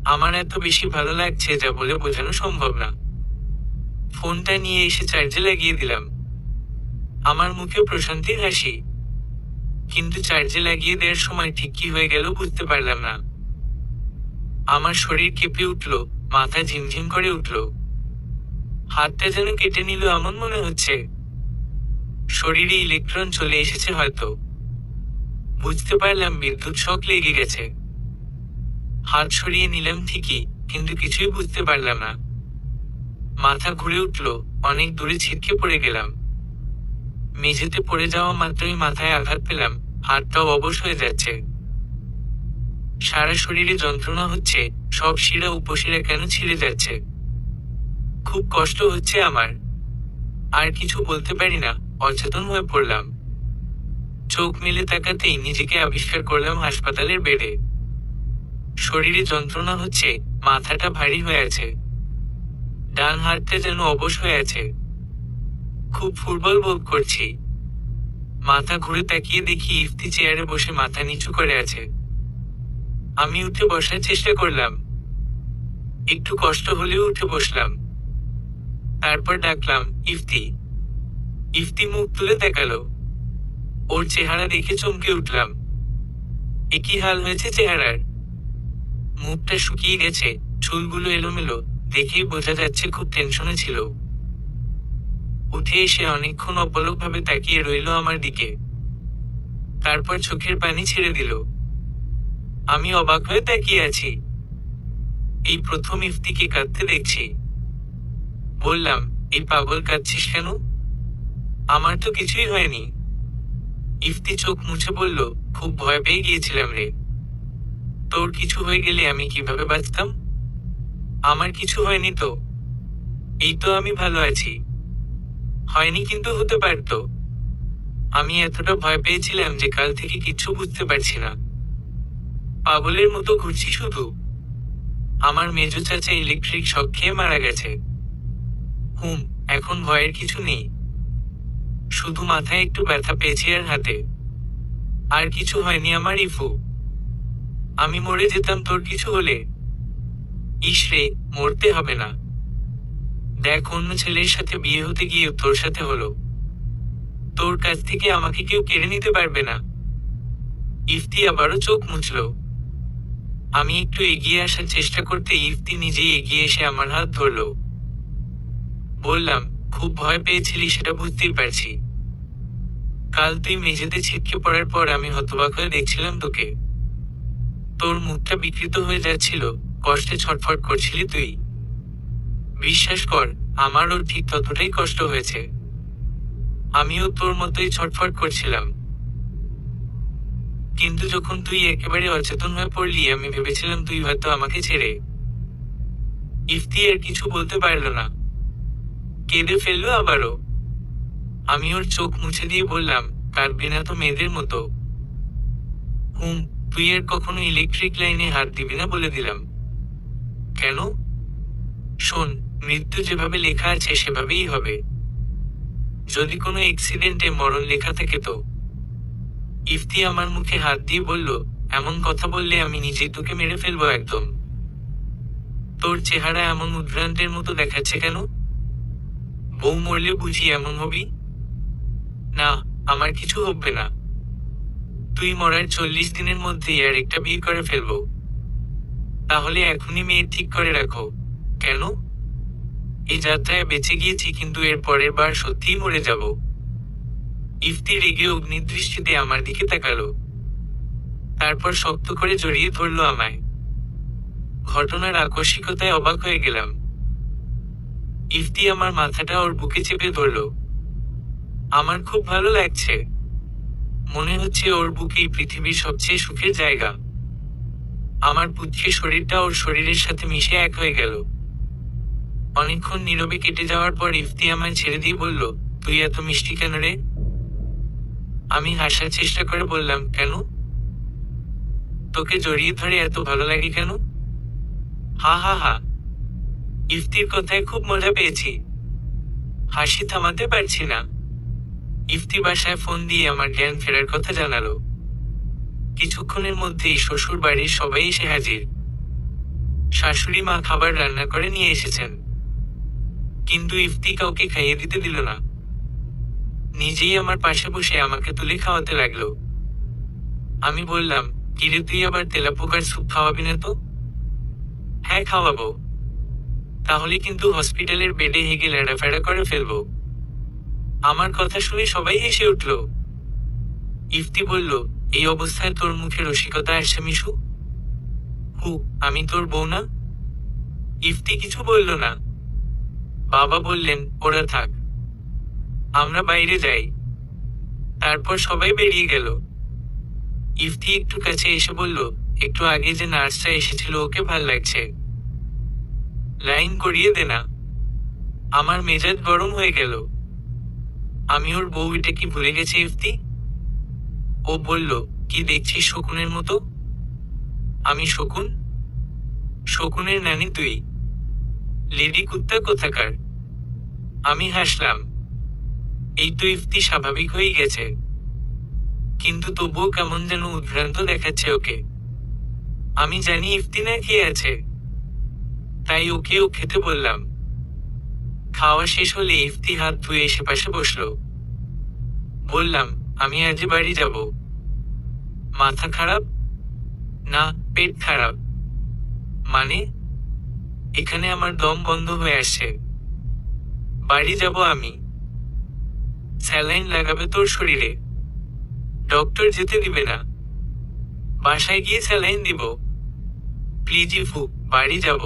আমার এত বেশি ভালো লাগছে যা বলে বোঝানো সম্ভব না। ফোনটা নিয়ে এসে চার্জে লাগিয়ে দিলাম। আমার মুখে প্রশান্তির হাসি। কিন্তু চার্জে লাগিয়ে দেওয়ার সময় ঠিক কি হয়ে গেল বুঝতে পারলাম না। আমার শরীর কেঁপে উঠল, মাথা ঝিমঝিম করে উঠল। হাতটা যেন কেটে নিল এমন মনে হচ্ছে। শরীরে ইলেকট্রন চলে এসেছে হয়তো। বুঝতে পারলাম বিদ্যুৎ শক লেগে গেছে। হাত সরিয়ে নিলাম ঠিকই, কিন্তু কিছুই বুঝতে পারলাম না। মাথা ঘুরে উঠল, অনেক দূরে ছিটকে পড়ে গেলাম। মেঝেতে পড়ে যাওয়া মাত্রই মাথায় আঘাত পেলাম, হাতটাও অবশ হয়ে যাচ্ছে। সারা শরীরে যন্ত্রণা হচ্ছে, সব শিরা উপশিরা কেন ছিঁড়ে যাচ্ছে। খুব কষ্ট হচ্ছে আমার। আর কিছু বলতে পারি না, অচেতন হয়ে পড়লাম। চোখ মেলে তাকাতেই নিজেকে আবিষ্কার করলাম হাসপাতালের বেডে। শরীরে যন্ত্রণা হচ্ছে, মাথাটা ভারী হয়ে আছে। ডান হাতটা যেন অবশ হয়ে আছে। খুব ফুটবল বোধ করছি। মাথা ঘুরে তাকিয়ে দেখি ইফতি চেয়ারে বসে মাথা নিচু করে আছে। আমি উঠে বসার চেষ্টা করলাম, একটু কষ্ট হলেও উঠে বসলাম। তারপর ডাকলাম, ইফতি। ইফতি মুখ তুলে তাকালো। ওর চেহারা দেখে চমকে উঠলাম। একই হাল হয়েছে চেহারার। মুখটা শুকিয়ে গেছে, চুলগুলো এলোমেলো, দেখেই বোঝা যাচ্ছে খুব টেনশনে ছিল। উঠে এসে অনেকক্ষণ অপলকভাবে তাকিয়ে রইল আমার দিকে। তারপর চোখের পানি ছেড়ে দিল। আমি অবাক হয়ে তাকিয়ে আছি। এই প্রথম ইফতিকে কাঁদতে দেখছি। বললাম, এই পাগল কাঁদছিস কেন? আমার তো কিছুই হয়নি। ইফতি চোখ মুছে বলল, খুব ভয় পেয়ে গিয়েছিলাম রে। তোর কিছু হয়ে গেলে আমি কিভাবে বাঁচতাম? আমার কিছু হয়নি তো। এই তো আমি ভালো আছি। হয়নি কিন্তু হতে পারতো। আমি এতটা ভয় পেয়েছিলাম যে কাল থেকে কিচ্ছু বুঝতে পারছি না। পাগলের মতো ঘুরছি শুধু। আমার মেজো চাচা ইলেকট্রিক শক খেয়ে মারা গেছে। এখন ভয়ের কিছু নেই। শুধু মাথায় একটু ব্যথা পেয়েছি আর হাতে। আর কিছু হয়নি আমার ইফু। আমি মরে যেতাম তোর কিছু হলে। ইস রে, মরতে হবে না। দেখ, অন্য ছেলের সাথে বিয়ে হতে গিয়ে তোর সাথে হলো। তোর কাছ থেকে আমাকে কেউ কেড়ে নিতে পারবে না। ইফতি আবারও চোখ মুছল। আমি একটু এগিয়ে আসার চেষ্টা করতে ইফতি নিজেই এগিয়ে এসে আমার হাত ধরল। বললাম, খুব ভয় পেয়েছিলি সেটা বুঝতেই পারছি। কাল তুই মেঝেতে ছিটকে পড়ার পর আমি হতবাক হয়ে দেখছিলাম তোকে। তোর মুখটা বিকৃত হয়ে যাচ্ছিল, কষ্টে ছটফট করছিলি তুই। বিশ্বাস কর, আমারও ঠিক ততটাই কষ্ট হয়েছে। আমিও তোর মতোই ছটফট করছিলাম। কিন্তু যখন তুই একেবারে অচেতন হয়ে পড়লি আমি ভেবেছিলাম তুই হয়তো আমাকে ছেড়ে। ইফতি আর কিছু বলতে পারল না, কেঁদে ফেললো আবারও। আমি ওর চোখ মুছে দিয়ে বললাম, কাঁদবি না তো মেয়েদের মতো। তুই আর কখনো ইলেকট্রিক লাইনে হাত দিবি না বলে দিলাম। কেন? শোন, মৃত্যু যেভাবে লেখা আছে সেভাবেই হবে। যদি কোনো অ্যাক্সিডেন্টে মরণ লেখা থাকে তো। ইফতি আমার মুখে হাত দিয়ে বলল, এমন কথা বললে আমি নিজেই তোকে মেরে ফেলবো একদম। তোর চেহারা এমন উদ্ভ্রান্তের মতো দেখাচ্ছে কেন? বউ মরলে বুঝি এমন হবি? না, আমার কিছু হবে না। তুই মরার 40 দিনের মধ্যেই আর একটা বিয়ে করে ফেলবো। তাহলে এখনই মেয়ে ঠিক করে রাখো। কেন? এই যাত্রায় বেঁচে গিয়েছি কিন্তু এর পরের বার সত্যিই মরে যাব। ইফতি রেগে অগ্নিদৃষ্টিতে আমার দিকে তাকালো। তারপর শক্ত করে জড়িয়ে ধরলো আমায়। ঘটনার আকস্মিকতায় অবাক হয়ে গেলাম। ইফতি আমার মাথাটা ওর বুকে চেপে ধরল। আমার খুব ভালো লাগছে। মনে হচ্ছে ওর বুকেই পৃথিবীর সবচেয়ে সুখের জায়গা। আমার পুত্রে শরীরটা ওর শরীরের সাথে মিশে এক হয়ে গেল। অনেকক্ষণ নীরবে কেটে যাওয়ার পর ইফতি আমায় ছেড়ে দিয়ে বলল, তুই এত মিষ্টি কেন রে? আমি হাসার চেষ্টা করে বললাম, কেন? তোকে জড়িয়ে ধরে এত ভালো লাগে কেন? হা হা হা। ইফতির কথায় খুব মজা পেয়েছি। হাসি থামাতে পারছি না। ইফতি বাসায় ফোন দিয়ে আমার জ্ঞান ফেরার কথা জানালো। কিছুক্ষণের মধ্যেই শ্বশুর বাড়ির সবাই এসে হাজির। শাশুড়ি মা খাবার রান্না করে নিয়ে এসেছেন। কিন্তু ইফতি কাউকে খাইয়ে দিতে দিল না। নিজেই আমার পাশে বসে আমাকে তুলে খাওয়াতে লাগলো। আমি বললাম, কিরে তুই আবার তেলাপোকার স্যুপ খাওয়াবি না তো? হ্যাঁ খাওয়াবো। তাহলে কিন্তু হসপিটালের বেডে হেগে ল্যাড়াফেড়া করে ফেলবো। আমার কথা শুনে সবাই হেসে উঠল। ইফতি বলল, এই অবস্থায় তোর মুখে রসিকতা আসছে মিশু? আমি তোর বউ না? ইফতি কিছু বলল না। বাবা বললেন, ওরা থাক, আমরা বাইরে যাই। তারপর সবাই বেরিয়ে গেল। ইফতি একটু কাছে এসে বলল, একটু আগে যে নার্সটা এসেছিল ওকে ভাল লাগছে, লাইন করিয়ে দে না। আমার মেজাজ গরম হয়ে গেল। আমি ওর বউ এটা কি ভুলে গেছে ইফতি? ও বলল, কি দেখছিস শকুনের মতো? আমি শকুন? শকুনের নানি তুই? লেডি কুত্তা কোথাকার। আমি হাসলাম। এই তো ইফতি স্বাভাবিক হয়ে গেছে। কিন্তু তবুও কেমন যেন উদ্ভ্রান্ত দেখাচ্ছে ওকে। আমি জানি ইফতি না খেয়ে আছে, তাই ওকেও খেতে বললাম। খাওয়া শেষ হলে ইফতি হাত ধুয়ে এসে পাশে বসলো। বললাম, আমি আজ বাড়ি যাব। মাথা খারাপ? না, পেট খারাপ। মানে? এখানে আমার দম বন্ধ হয়ে আসছে। বাড়ি যাব আমি। স্যালাইন লাগাবে তোর শরীরে। ডক্টর যেতে দিবে না। বাসায় গিয়ে স্যালাইন দিব। প্লিজ ইফু, বাড়ি যাব।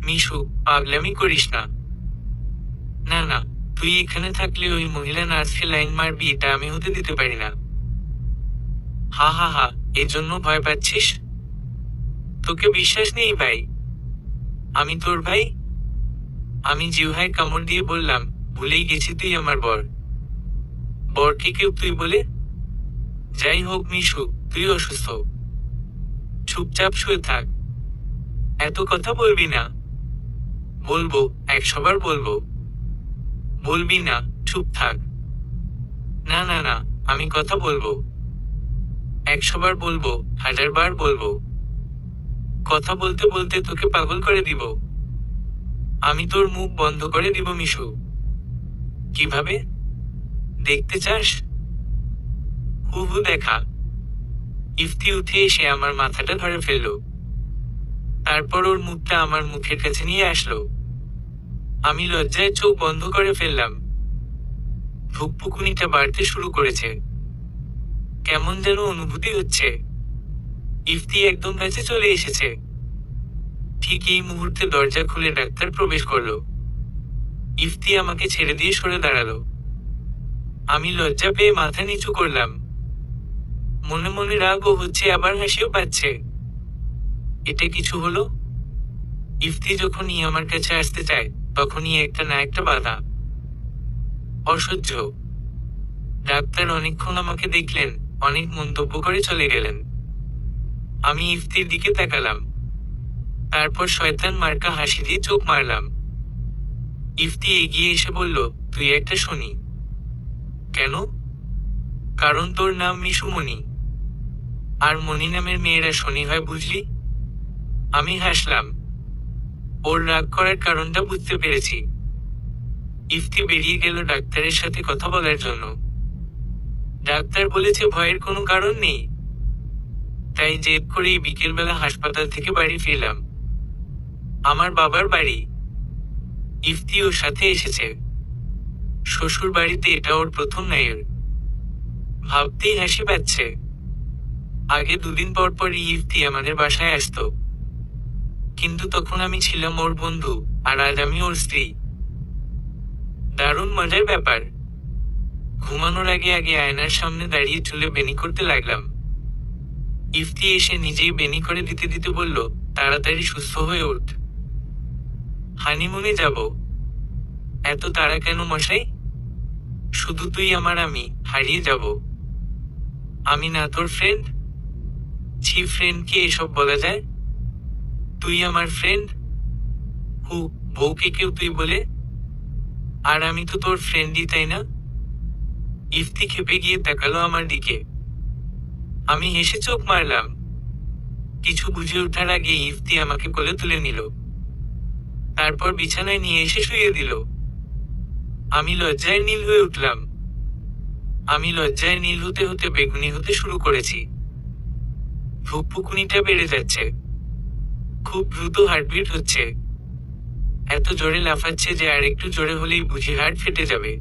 মিশু, পাগলামি করিস না। না না, তুই এখানে থাকলে ওই মহিলা নার্সকে লাইন মারবি, এটা আমি হতে দিতে পারি না। হা হা হা, এজন্য ভয় পাচ্ছিস? তোকে বিশ্বাস নেই ভাই? আমি তোর ভাই? আমি জিহ্বায় কামড় দিয়ে বললাম, ভুলেই গেছি তুই আমার বর। বরকে কেউ তুই বলে? যাই হোক মিশু, তুই অসুস্থ। চুপচাপ শুয়ে থাক। এত কথা বলবি না। বলবো, 100 বার বলবো। বলবি না, চুপ থাক। না না না, আমি কথা বলবো। 100 বার বলবো, 1000 বার বলবো। কথা বলতে বলতে তোকে পাগল করে দিব। আমি তোর মুখ বন্ধ করে দিব মিশু। কিভাবে? দেখতে চাস? হু হু দেখা। ইফতি উঠে এসে আমার মাথাটা ধরে ফেলল। তারপর ওর মুখটা আমার মুখের কাছে নিয়ে আসলো। আমি লজ্জায় চোখ বন্ধ করে ফেললাম। ধুকপুকুনিটা বাড়তে শুরু করেছে। কেমন যেন অনুভূতি হচ্ছে। ইফতি একদম কাছে চলে এসেছে। ঠিক এই মুহূর্তে দরজা খুলে ডাক্তার প্রবেশ করলো। ইফতি আমাকে ছেড়ে দিয়ে সরে দাঁড়ালো। আমি লজ্জা পেয়ে মাথা নিচু করলাম। মনে মনে রাগও হচ্ছে, আবার হাসিও পাচ্ছে। এটা কিছু হলো? ইফতি যখনই আমার কাছে আসতে চায়, তখনই একটা না একটা বাধা। অসহ্য। ডাক্তার অনেকক্ষণ আমাকে দেখলেন, অনেক মন্তব্য করে চলে গেলেন। আমি ইফতির দিকে তাকালাম। তারপর শয়তান মার্কা হাসি দিয়ে চোখ মারলাম। ইফতি এগিয়ে এসে বলল, তুই একটা শনি। কেন? কারণ তোর নাম মিশুমণি। আর মণি নামের মেয়েরা শনি হয় বুঝলি? আমি হাসলাম। ওর রাগ করার কারণটা বুঝতে পেরেছি। ইফতি বেরিয়ে গেল ডাক্তারের সাথে কথা বলার জন্য। ডাক্তার বলেছে ভয়ের কোনো কারণ নেই। তাই জেদ করেই বিকেলবেলা হাসপাতাল থেকে বাড়ি ফিরলাম। আমার বাবার বাড়ি। ইফতি ওর সাথে এসেছে। শ্বশুর বাড়িতে এটা ওর প্রথম নাইর। ভাবতেই হাসি পাচ্ছে। আগে 2 দিন পর পরই ইফতি আমাদের বাসায় আসতো। কিন্তু তখন আমি ছিলাম ওর বন্ধু, আর আজ আমি ওর স্ত্রী। দারুণ মজার ব্যাপার। ঘুমানোর আগে আগে আয়নার সামনে দাঁড়িয়ে চুলে বেনি করতে লাগলাম। ইফতি এসে নিজেই বেনি করে দিতে দিতে বলল, তাড়াতাড়ি সুস্থ হয়ে ওঠ। হানিমুনে যাব। এত তাড়া কেন মশাই? শুধু তুই আমার, আমি হারিয়ে যাব। আমি না তোর ফ্রেন্ড? ছি, ফ্রেন্ডকে এসব বলা যায়? তুই আমার ফ্রেন্ড? হু, বউকে কেউ তুই বলে? আর আমি তো তোর ফ্রেন্ডই, তাই না? ইফতি খেপে গিয়ে তাকালো আমার দিকে। আমি হেসে চোখ মারলাম। কিছু বুঝে ওঠার আগে ইফতি আমাকে কোলে তুলে নিল। তারপর বিছানায় নিয়ে এসে শুয়ে দিল। আমি লজ্জায় নীল হয়ে উঠলাম। আমি লজ্জায় নীল হতে হতে বেগুনি হতে শুরু করেছি। ধুকপুকুনিটা বেড়ে যাচ্ছে। খুব দ্রুত হার্টবিট হচ্ছে। এত জোরে লাফাচ্ছে যে আর একটু জোরে হলেই বুঝি হার্ট ফেটে যাবে।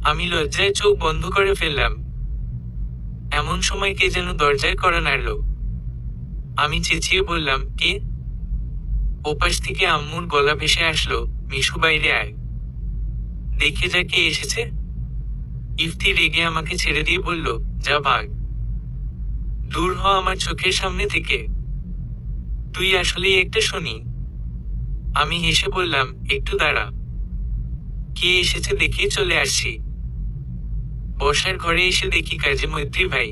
আমি লজ্জায় চোখ বন্ধ করে ফেললাম। এমন সময় কে যেন দরজায় কড়া নাড়ল। আমি চেঁচিয়ে বললাম, কে? ওপাশ থেকে আম্মুর গলা ভেসে আসলো, মিশু বাইরে আয়। দেখে যা কে এসেছে। ইফতি রেগে আমাকে ছেড়ে দিয়ে বলল, যা ভাগ। দূর হ আমার চোখের সামনে থেকে। তুই আসলেই একটা শনি। আমি হেসে বললাম, একটু দাঁড়া। কে এসেছে দেখে চলে আসছি। বসার ঘরে এসে দেখি কাজে মৈত্রী ভাই।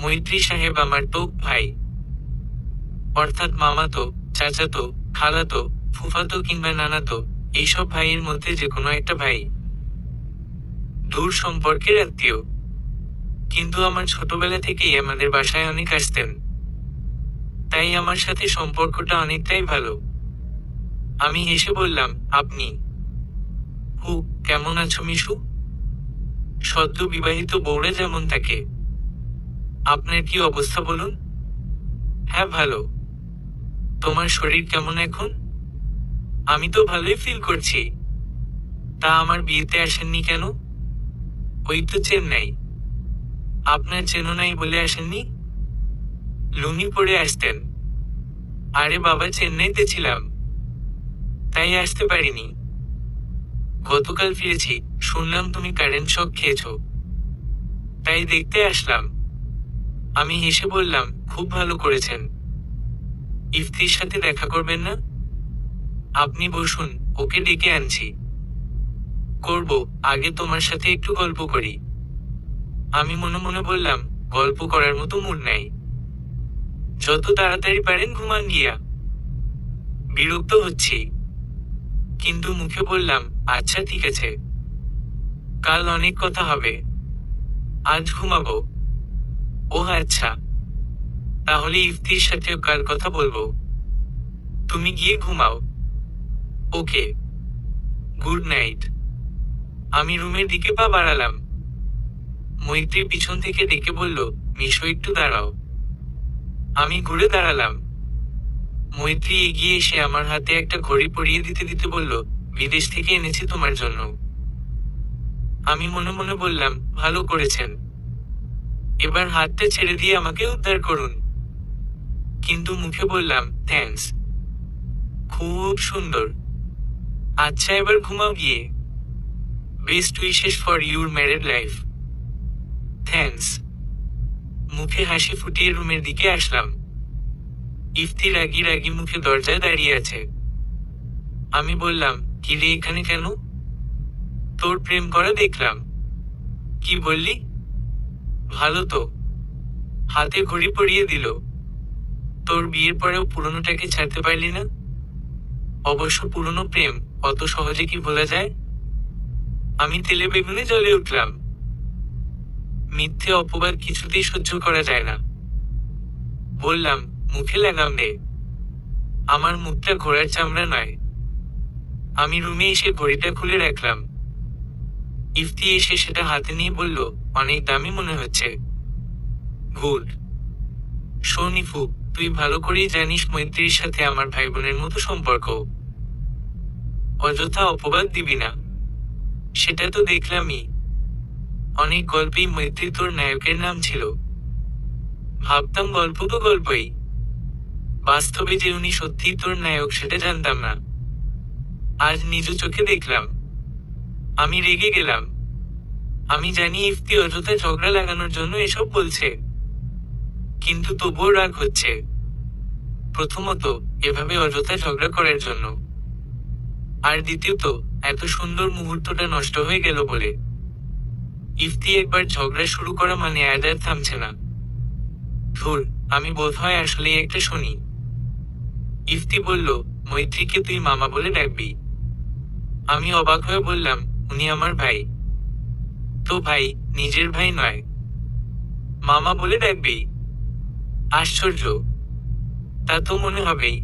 মৈত্রী সাহেব আমার টোপ ভাই। অর্থাৎ মামাতো, চাচাতো, খালাতো, ফুফাতো কিংবা নানাতো, এইসব ভাইয়ের মধ্যে যে কোনো একটা ভাই। দূর সম্পর্কের আত্মীয়। কিন্তু আমার ছোটবেলা থেকেই আমাদের বাসায় অনেক আসতেন, তাই আমার সাথে সম্পর্কটা অনেকটাই ভালো। আমি হেসে বললাম, আপনি? হু, কেমন আছো মিশু? সদ্য বিবাহিত বউরা যেমন থাকে। আপনার কি অবস্থা বলুন? হ্যাঁ, ভালো। তোমার শরীর কেমন এখন? আমি তো ভালোই ফিল করছি। তা আমার বিয়েতে আসেননি কেন? ওই তো চেন্নাই। আপনার চেনো নাই বলে আসেননি? লুঙ্গি পরে আসতেন। আরে বাবা, চেন্নাইতে ছিলাম, তাই আসতে পারিনি। গতকাল ফিরেছি, শুনলাম তুমি কারেন্ট শক খেয়েছো, তাই দেখতে আসলাম। আমি হেসে বললাম, খুব ভালো করেছেন। ইফতির সাথে দেখা করবেন না? আপনি বসুন, ওকে ডেকে আনছি। করব, আগে তোমার সাথে একটু গল্প করি। আমি মনে মনে বললাম, গল্প করার মতো মুড নাই। যত তাড়াতাড়ি পারেন ঘুমান গিয়া। বিরক্ত হচ্ছি, কিন্তু মুখে বললাম, আচ্ছা ঠিক আছে। কাল অনেক কথা হবে, আজ ঘুমাবো। ও আচ্ছা, তাহলে ইফতির সাথেও কাল কথা বলবো। তুমি গিয়ে ঘুমাও। ওকে, গুড নাইট। আমি রুমের দিকে পা বাড়ালাম। মৈত্রী পিছন থেকে ডেকে বলল, মিশো একটু দাঁড়াও। আমি ঘুরে দাঁড়ালাম। মৈত্রী এগিয়ে এসে আমার হাতে একটা ঘড়ি পরিয়ে দিতে দিতে বলল, বিদেশ থেকে এনেছি তোমার জন্য। আমি মনে মনে বললাম, ভালো করেছেন। এবার হাতটা ছেড়ে দিয়ে আমাকে উদ্ধার করুন। কিন্তু মুখে বললাম, থ্যাঙ্কস। খুব সুন্দর। আচ্ছা, এবার ঘুমাও গিয়ে। Best wishes for your married life. Thanks. মুখে হাসি ফুটিয়ে রুমের দিকে আসলাম। ইফতি রাগি রাগি মুখে দরজায় দাঁড়িয়ে আছে। আমি বললাম, কি রে, এখানে কেন? তোর প্রেম করা দেখলাম। কি বললি? ভালো তো। হাতে ঘড়ি পরিয়ে দিল। তোর বিয়ের পরেও পুরনোটাকে ছাড়তে পারলি না? অবশ্য পুরনো প্রেম অত সহজে কি ভোলা যায়? আমি তেলে বেগুনে জ্বলে উঠলাম। মিথ্যে অপবাদ কিছুতেই সহ্য করা যায় না। বললাম, মুখে লাগাম রে। আমার মুখটা ঘোড়ার চামড়া নয়। আমি রুমে এসে ঘড়িটা খুলে রাখলাম। ইফতি এসে সেটা হাতে নিয়ে বলল, অনেক দামি মনে হচ্ছে। গুড। শোন ইফু, তুই ভালো করেই জানিস মৈত্রীর সাথে আমার ভাই বোনের মতো সম্পর্ক। অযথা অপবাদ দিবি না। সেটা তো দেখলামই। অনেক গল্পেই মৈত্রী তোর নায়কের নাম ছিল। ভাবতাম গল্প তো গল্পই, বাস্তবে যে উনি সত্যিই তোর নায়ক সেটা জানতাম না। আজ নিজ চোখে দেখলাম। আমি রেগে গেলাম। আমি জানি ইফতি অযথা ঝগড়া লাগানোর জন্য এসব বলছে, কিন্তু তবুও রাগ হচ্ছে। প্রথমত, এভাবে অযথা ঝগড়া করার জন্য, আর দ্বিতীয়ত, এত সুন্দর মুহূর্তটা নষ্ট হয়ে গেল বলে। ইফতি একবার ঝগড়া শুরু করা মানে আর থামছে না। ধুর, আমি বোধহয় আসলেই একটা শুনি। ইফতি বলল, মৈত্রীকে তুই মামা বলে ডাকবি। আমি অবাক হয়ে বললাম, উনি আমার ভাই। তো ভাই, নিজের ভাই নয়, মামা বলে ডাকবি? আশ্চর্য। তা তো মনে হবেই।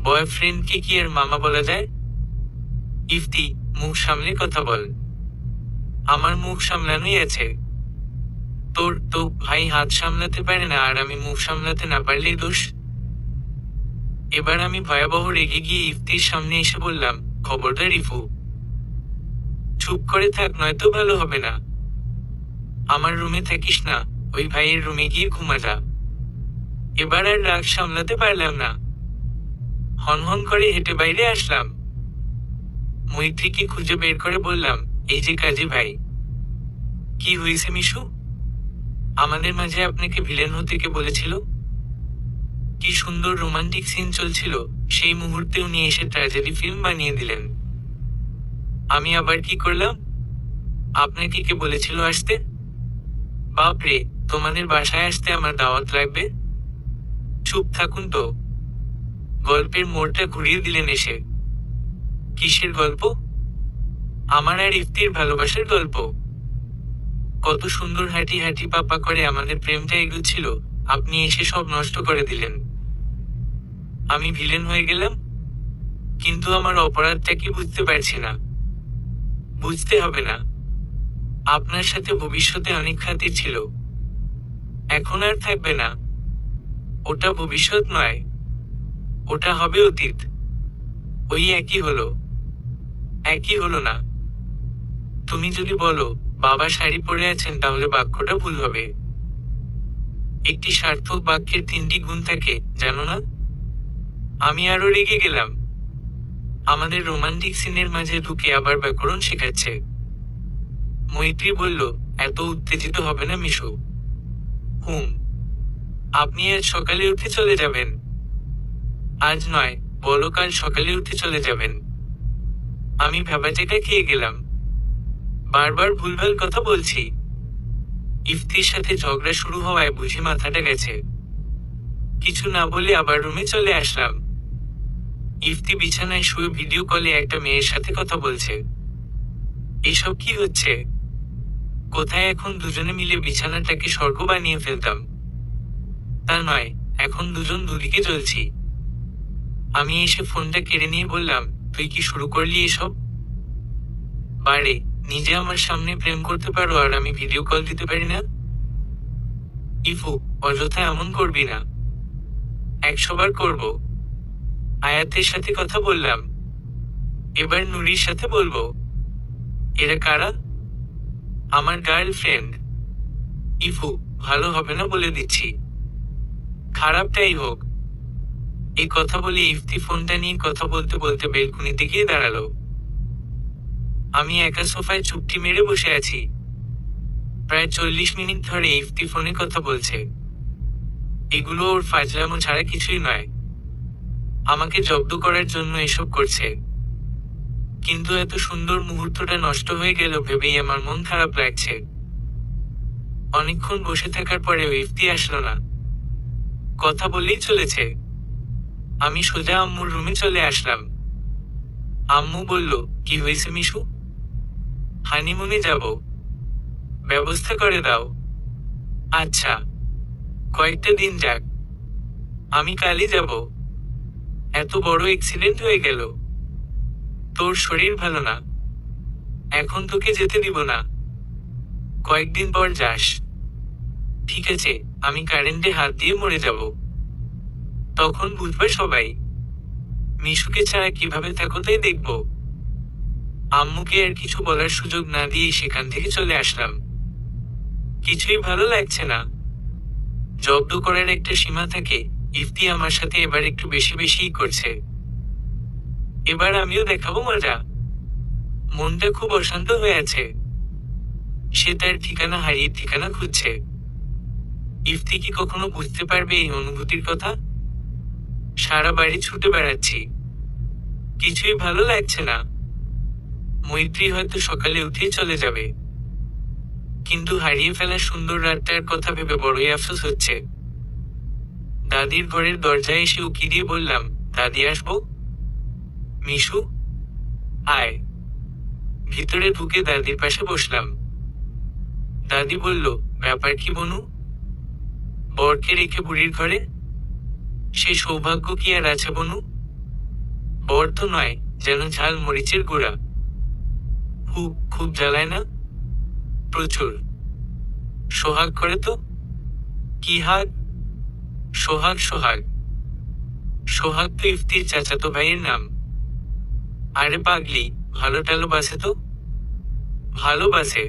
বয়ফ্রেন্ডকে কি আর মামা বলা যায়? ইফতি, মুখ সামলে কথা বল। আমার মুখ সামলানোই আছে। তোর তো ভাই হাত সামলাতে পারে না, আর আমি মুখ সামলাতে না পারলেই দোষ। এবার আমি ভয়াবহ রেগে গিয়ে ইফতির সামনে এসে বললাম, খবরদার ইফু, চুপ করে থাক, নয়তো ভালো হবে না। আমার রুমে থাকিস না, ওই ভাইয়ের রুমে গিয়ে ঘুমা যা। এবার আর রাগ সামলাতে পারলাম না। হনহন করে হেঁটে বাইরে আসলাম। মৈত্রীকে খুঁজে বের করে বললাম, এই যে কাজী ভাই। কি হয়েছে মিশু? আমাদের মাঝে আপনাকে ভিলেন হতে কে বলেছিল? কি সুন্দর রোমান্টিক সিন চলছিল, সেই মুহূর্তে উনি এসে ট্র্যাজেডি ফিল্ম বানিয়ে দিলেন। আমি আবার কি করলাম? আপনাকে কে বলেছিল আসতে? বাপরে, তোমাদের বাসায় আসতে আমার দাওয়াত লাগবে? চুপ থাকুন তো। গল্পের মোড়টা ঘুরিয়ে দিলেন এসে। কিসের গল্প? আমার আর ইফতির ভালোবাসার গল্প। কত সুন্দর হাঁটি হাঁটি পাপা করে আমাদের প্রেমটা এগোচ্ছিল, আপনি এসে সব নষ্ট করে দিলেন। আমি ভিলেন হয়ে গেলাম। কিন্তু আমার অপরাধটা কি বুঝতে পারছি না। বুঝতে হবে না। আপনার সাথে ভবিষ্যতে অনেক খাতির ছিল, এখন আর থাকবে না। ওটা ভবিষ্যৎ নয়, ওটা হবে অতীত। ওই একই হলো, একই হলো না। তুমি যদি বলো বাবা শাড়ি পরে আছেন তাহলে বাক্যটা ভুল হবে। একটি সার্থক বাক্যের 3টি গুণ থাকে, জানো না? আমি আরো রেগে গেলাম। আমাদের রোমান্টিক সিনের মাঝে ঢুকে আবার ব্যাকরণ শেখাচ্ছে। মৈত্রী বলল, এত উত্তেজিত হবে না মিশু। আপনি আজ সকালে উঠে চলে যাবেন। আজ নয়, বলো কাল সকালে উঠে চলে যাবেন। আমি ভ্যাবাচেকা খেয়ে গেলাম। বারবার ভুলভাল কথা বলছি। ইফতির সাথে ঝগড়া শুরু হওয়ায় বুঝি মাথাটা গেছে। কিছু না বলে আবার রুমে চলে আসলাম। ইফতি বিছানায় শুয়ে ভিডিও কলে একটা মেয়ের সাথে কথা বলছে। এসব কি হচ্ছে? কোথায় এখন দুজনে মিলে বিছানাটাকে স্বর্গ বানিয়ে ফেলতাম। তা নয়, এখন দুজন দুদিকে জ্বলছি। আমি এসে ফোনটা কেড়ে নিয়ে বললাম, তুই কি শুরু করলি এসব? বারে, নিজে আমার সামনে প্রেম করতে পারো আর আমি ভিডিও কল দিতে পারি না? ইফু, অযথা এমন করবি না। 100 বার করব। আয়াতের সাথে কথা বললাম, এবার নুরির সাথে বলবো। এরা কারা? আমার গার্লফ্রেন্ড। ইফু, ভালো হবে না বলে দিচ্ছি। খারাপটাই হোক। এই কথা বলে ইফতি ফোনটা নিয়ে কথা বলতে বলতে বেলকুনিতে গিয়ে দাঁড়ালো। আমি একা সোফায় চুপটি মেরে বসে আছি। প্রায় 40 মিনিট ধরে ইফতি ফোনে কথা বলছে। এগুলো ওর ফাজলামো ছাড়া কিছুই নয়। আমাকে জব্দ করার জন্য এসব করছে। কিন্তু এত সুন্দর মুহূর্তটা নষ্ট হয়ে গেল ভেবেই আমার মন খারাপ লাগছে। অনেকক্ষণ বসে থাকার পরেও ইফতি আসলো না। কথা বললেই চলেছে। আমি সোজা আম্মুর রুমে চলে আসলাম। আম্মু বলল, কি হয়েছে মিশু? হানিমুনে যাব, ব্যবস্থা করে দাও। আচ্ছা, কয়েকটা দিন যাক, আমি কালই যাব। এত বড় অ্যাক্সিডেন্ট হয়ে গেল। তোর শরীর ভালো না, এখন তোকে যেতে দিব না। কয়েকদিন পর যাস। ঠিক আছে, আমি কারেন্টে হাত দিয়ে মরে যাব। তখন বুঝবে সবাই। মিশুকে ছাড়া কিভাবে থাকো তাই দেখব। আম্মুকে আর কিছু বলার সুযোগ না দিয়ে সেখান থেকে চলে আসলাম। কিছুই ভালো লাগছে না। জব্দ করার একটা সীমা থাকে। ইফতি আমার সাথে এবার একটু বেশি বেশিই করছে। এবার আমিও দেখাবো মজা। মনটা খুব অশান্ত হয়ে আছে। সে তার ঠিকানা হারিয়ে ঠিকানা খুঁজছে। ইফতি কি কখনো বুঝতে পারবে এই অনুভূতির কথা? সারা বাড়ি ছুটে বেড়াচ্ছি, কিছুই ভালো লাগছে না। মৈত্রী হয়তো সকালে উঠেই চলে যাবে, কিন্তু হারিয়ে ফেলা সুন্দর রাতটার কথা ভেবে বড়ই আফসোস হচ্ছে। দাদির ঘরের দরজায় এসে উকি দিয়ে বললাম, দাদি আসবো? মিশু, আয়। ভিতরে ঢুকে দাদির পাশে বসলাম। দাদি বলল, ব্যাপার কি বনু? বরকে রেখে বুড়ির ঘরে? সে সৌভাগ্য কি আর আছে বনু? বর তো নয়, যেন ঝাল মরিচের গুঁড়া। খুব জ্বালায় না? প্রচুর। সোহাগ করে তো? কি হাগ? সোহাগ সোহাগ। সোহাগ তো ইফতির চাচাতো ভাইয়ের নাম। আরে পাগলি, ভালো টালো বাসে তো? ভালো বাসে,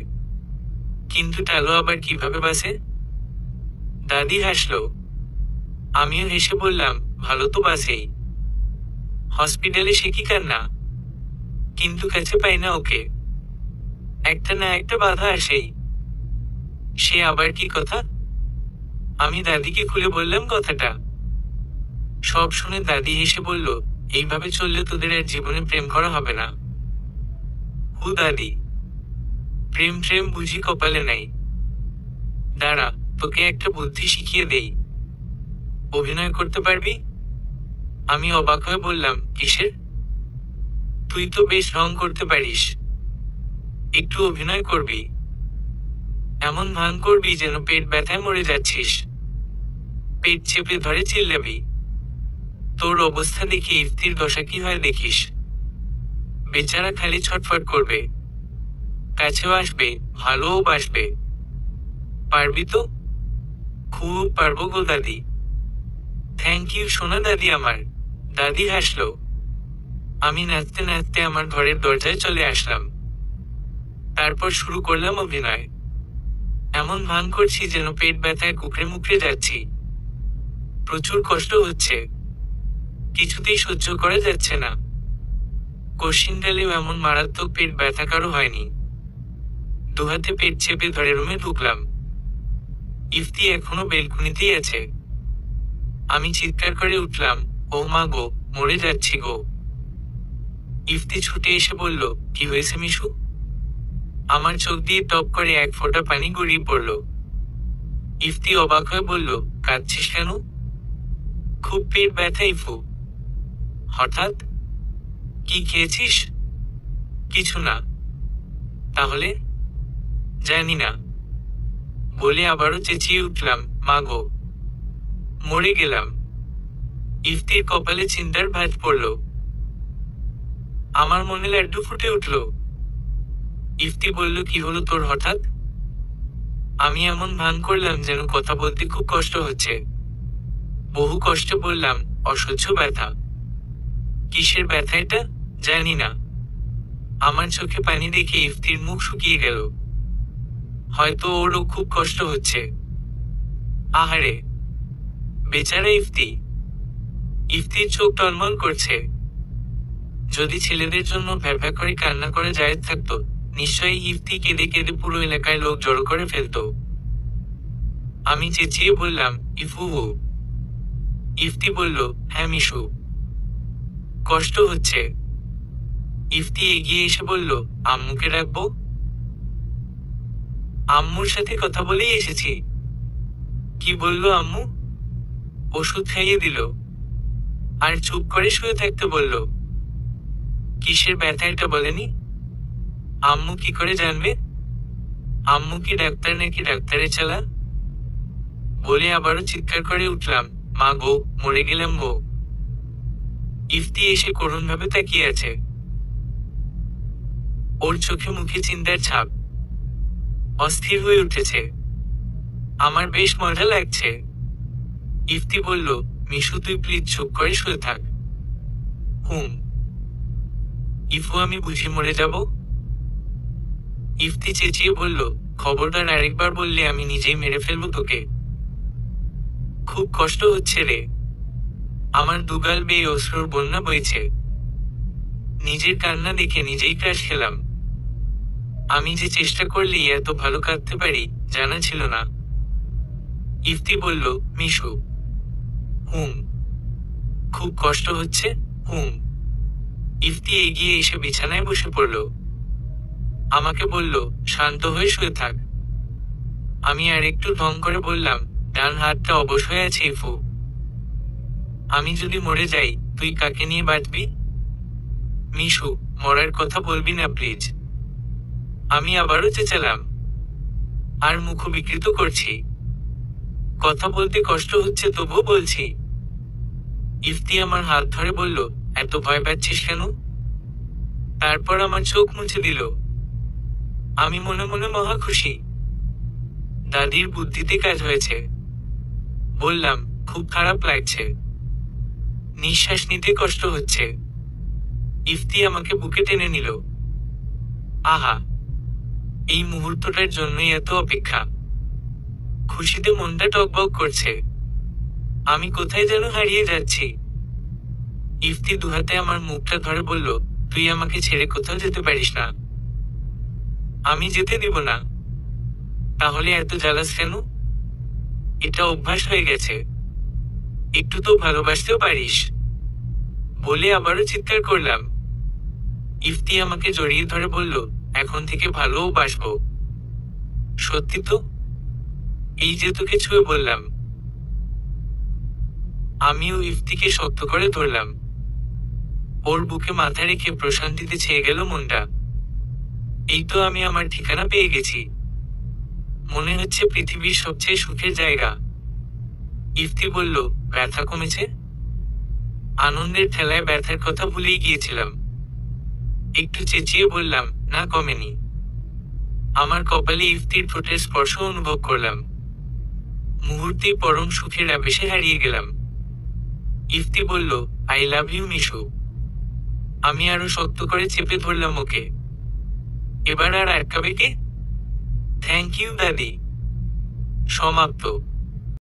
কিন্তু টালো আবার কিভাবে বাসে? দাদি হাসলো। আমিও হেসে বললাম, ভালো তো বাসেই। হসপিটালে সে কি কান্না, কিন্তু কাছে পাই না ওকে। একটা না একটা বাধা আসেই। সে আবার কি কথা? আমি দাদিকে খুলে বললাম কথাটা। সব শুনে দাদি হেসে বলল, এইভাবে চললে তোদের আর জীবনে প্রেম করা হবে না। দাদি, প্রেম প্রেম বুঝি কপালে নাই। দাঁড়া, তোকে একটা বুদ্ধি শিখিয়ে দেই। অভিনয় করতে পারবি? আমি অবাক হয়ে বললাম, কিসের? তুই তো বেশ রং করতে পারিস, একটু অভিনয় করবি। এমন ভান করবি যেন পেট ব্যথায় মরে যাচ্ছিস, পেট চেপে ধরে চিল্লাবি। তোর অবস্থা দেখে ইফতির দশা কি হয় দেখিস। বেচারা খালি ছটফট করবে, কাছেও আসবে, ভালোও বাসবে। পারবি তো? খুব পারবো গো দাদি। থ্যাংক ইউ সোনা দাদি আমার। দাদি হাসলো। আমি নাচতে নাচতে আমার ঘরের দরজায় চলে আসলাম। তারপর শুরু করলাম অভিনয়। এমন ভান করছি যেন পেট ব্যথায় কুকড়ে মুকড়ে যাচ্ছি। প্রচুর কষ্ট হচ্ছে, কিছুতেই সহ্য করা যাচ্ছে না। কশিনকালেও এমন মারাত্মক পেট ব্যথা কারো হয়নি। দুহাতে পেট চেপে ধরে রুমে ঢুকলাম। ইফতি এখনো বেলকুনিতেই আছে। আমি চিৎকার করে উঠলাম, ও মা গো, মরে যাচ্ছি গো। ইফতি ছুটে এসে বলল, কি হয়েছে মিশু? আমার চোখ দিয়ে টপ করে এক ফোঁটা পানি গড়িয়ে পড়ল। ইফতি অবাক হয়ে বলল, কাঁদছিস কেন? খুব পেট ব্যথা ইফু। হঠাৎ? কি খেয়েছিস? কিছু না। তাহলে? জানি না। বলে আবারও চেঁচিয়ে উঠলাম, মা গো, মরে গেলাম। ইফতির কপালে চিন্তার ভাঁজ পড়ল। আমার মনে লাড্ডু ফুটে উঠল। ইফতি বলল, কি হলো তোর হঠাৎ? আমি এমন ভান করলাম যেন কথা বলতে খুব কষ্ট হচ্ছে। বহু কষ্টে বললাম, অসহ্য ব্যথা। কিসের ব্যথা এটা? জানি না। আমার চোখে পানি দেখে ইফতির মুখ শুকিয়ে গেল। হয়তো ওরও খুব কষ্ট হচ্ছে। আহারে, বেচারা ইফতি। ইফতির চোখ টলমল করছে। যদি ছেলেদের জন্য ভ্যাভ্যা করে কান্না করে জায়েদ থাকতো, নিশ্চয়ই ইফতি কেঁদে কেঁদে পুরো এলাকায় লোক জড়ো করে ফেলত। আমি চেঁচিয়ে বললাম, ইফু। ইফতি বলল, হ্যাঁ মিশু, কষ্ট হচ্ছে। ইফতি এগিয়ে এসে বলল, আম্মুকে রাখবো? আম্মুর সাথে কথা বলেই এসেছি। কি বলল আম্মু? ওষুধ খাইয়ে দিল, আর চুপ করে শুয়ে থাকতে বলল। কিসের ব্যথা এটা বলেনি? আম্মু কি করে জানবে? আম্মু কি ডাক্তার নাকি ডাক্তারের চালা? বলে আবারও চিৎকার করে উঠলাম, মা গো, মরে গেলাম গো। ইফতি এসে করুণভাবে তাকিয়ে আছে। ওর চোখে মুখে চিন্তার ছাপ। অস্থির হয়ে উঠেছে। আমার বেশ মজা লাগছে। ইফতি বলল, মিশু তুই প্লিজ চুপ করে শুয়ে থাক। হুম। ইফু আমি বুঝি মরে যাব? ইফতি চেঁচিয়ে বলল, খবরদার আরেকবার বললে আমি নিজেই মেরে ফেলবো তোকে। খুব কষ্ট হচ্ছে রে। আমার দুগাল বেয়ে অশ্রুর বন্যা বইছে। নিজের কান্না দেখে নিজেই ক্রাশ খেলাম। আমি যে চেষ্টা করলেই এত ভালো কাঁদতে পারি জানা ছিল না। ইফতি বলল, মিশু। হুম। খুব কষ্ট হচ্ছে? হুম। ইফতি এগিয়ে এসে বিছানায় বসে পড়ল। আমাকে বলল, শান্ত হয়ে শুয়ে থাক। আমি আর একটু ঢং করে বললাম, ডান হাতটা অবশ হয়ে আছে ইফু। আমি যদি মরে যাই, তুই কাকে নিয়ে বাঁচবি? মিশু, মরার কথা বলবি না প্লিজ। আমি আবারও চেঁচালাম। আর মুখ বিকৃত করছি। কথা বলতে কষ্ট হচ্ছে তবুও বলছি। ইফতি আমার হাত ধরে বলল, এত ভয় পাচ্ছিস কেন? তারপর আমার চোখ মুছে দিল। আমি মনে মনে মহা খুশি। দাদির বুদ্ধিতে কাজ হয়েছে। বললাম, খুব খারাপ লাগছে। নিঃশ্বাস নিতে কষ্ট হচ্ছে। ইফতি আমাকে বুকে টেনে নিল। আহা, এই মুহূর্তটার জন্যই এত অপেক্ষা। খুশিতে মনটা টকবক করছে। আমি কোথায় যেন হারিয়ে যাচ্ছি। ইফতি দুহাতে আমার মুখটা ধরে বলল, তুই আমাকে ছেড়ে কোথাও যেতে পারিস না। আমি যেতে দিব না। তাহলে এত জ্বালাস কেন? এটা অভ্যাস হয়ে গেছে। একটু তো ভালোবাসতেও পারিস। বলে আবারও চিৎকার করলাম। ইফতি আমাকে জড়িয়ে ধরে বলল, এখন থেকে ভালোও বাসবো। সত্যি তো? এই যে তোকে ছুঁয়ে বললাম। আমিও ইফতিকে শক্ত করে ধরলাম। ওর বুকে মাথা রেখে প্রশান্তিতে ছেয়ে গেল মনটা। এই তো আমি আমার ঠিকানা পেয়ে গেছি। মনে হচ্ছে পৃথিবীর সবচেয়ে সুখের জায়গা। ইফতি বলল, ব্যথা কমেছে? আনন্দের ঠেলায় ব্যথার কথা ভুলেই গিয়েছিলাম। একটু চেঁচিয়ে বললাম, না কমেনি। আমার কপালে ইফতির ঠোঁটের স্পর্শ অনুভব করলাম। মুহূর্তেই পরম সুখের আবেশে হারিয়ে গেলাম। ইফতি বলল, আই লাভ ইউ মিশু। আমি আরো শক্ত করে চেপে ধরলাম ওকে। এবার আর আটকাবে কে? থ্যাংক ইউ দাদি। সমাপ্ত।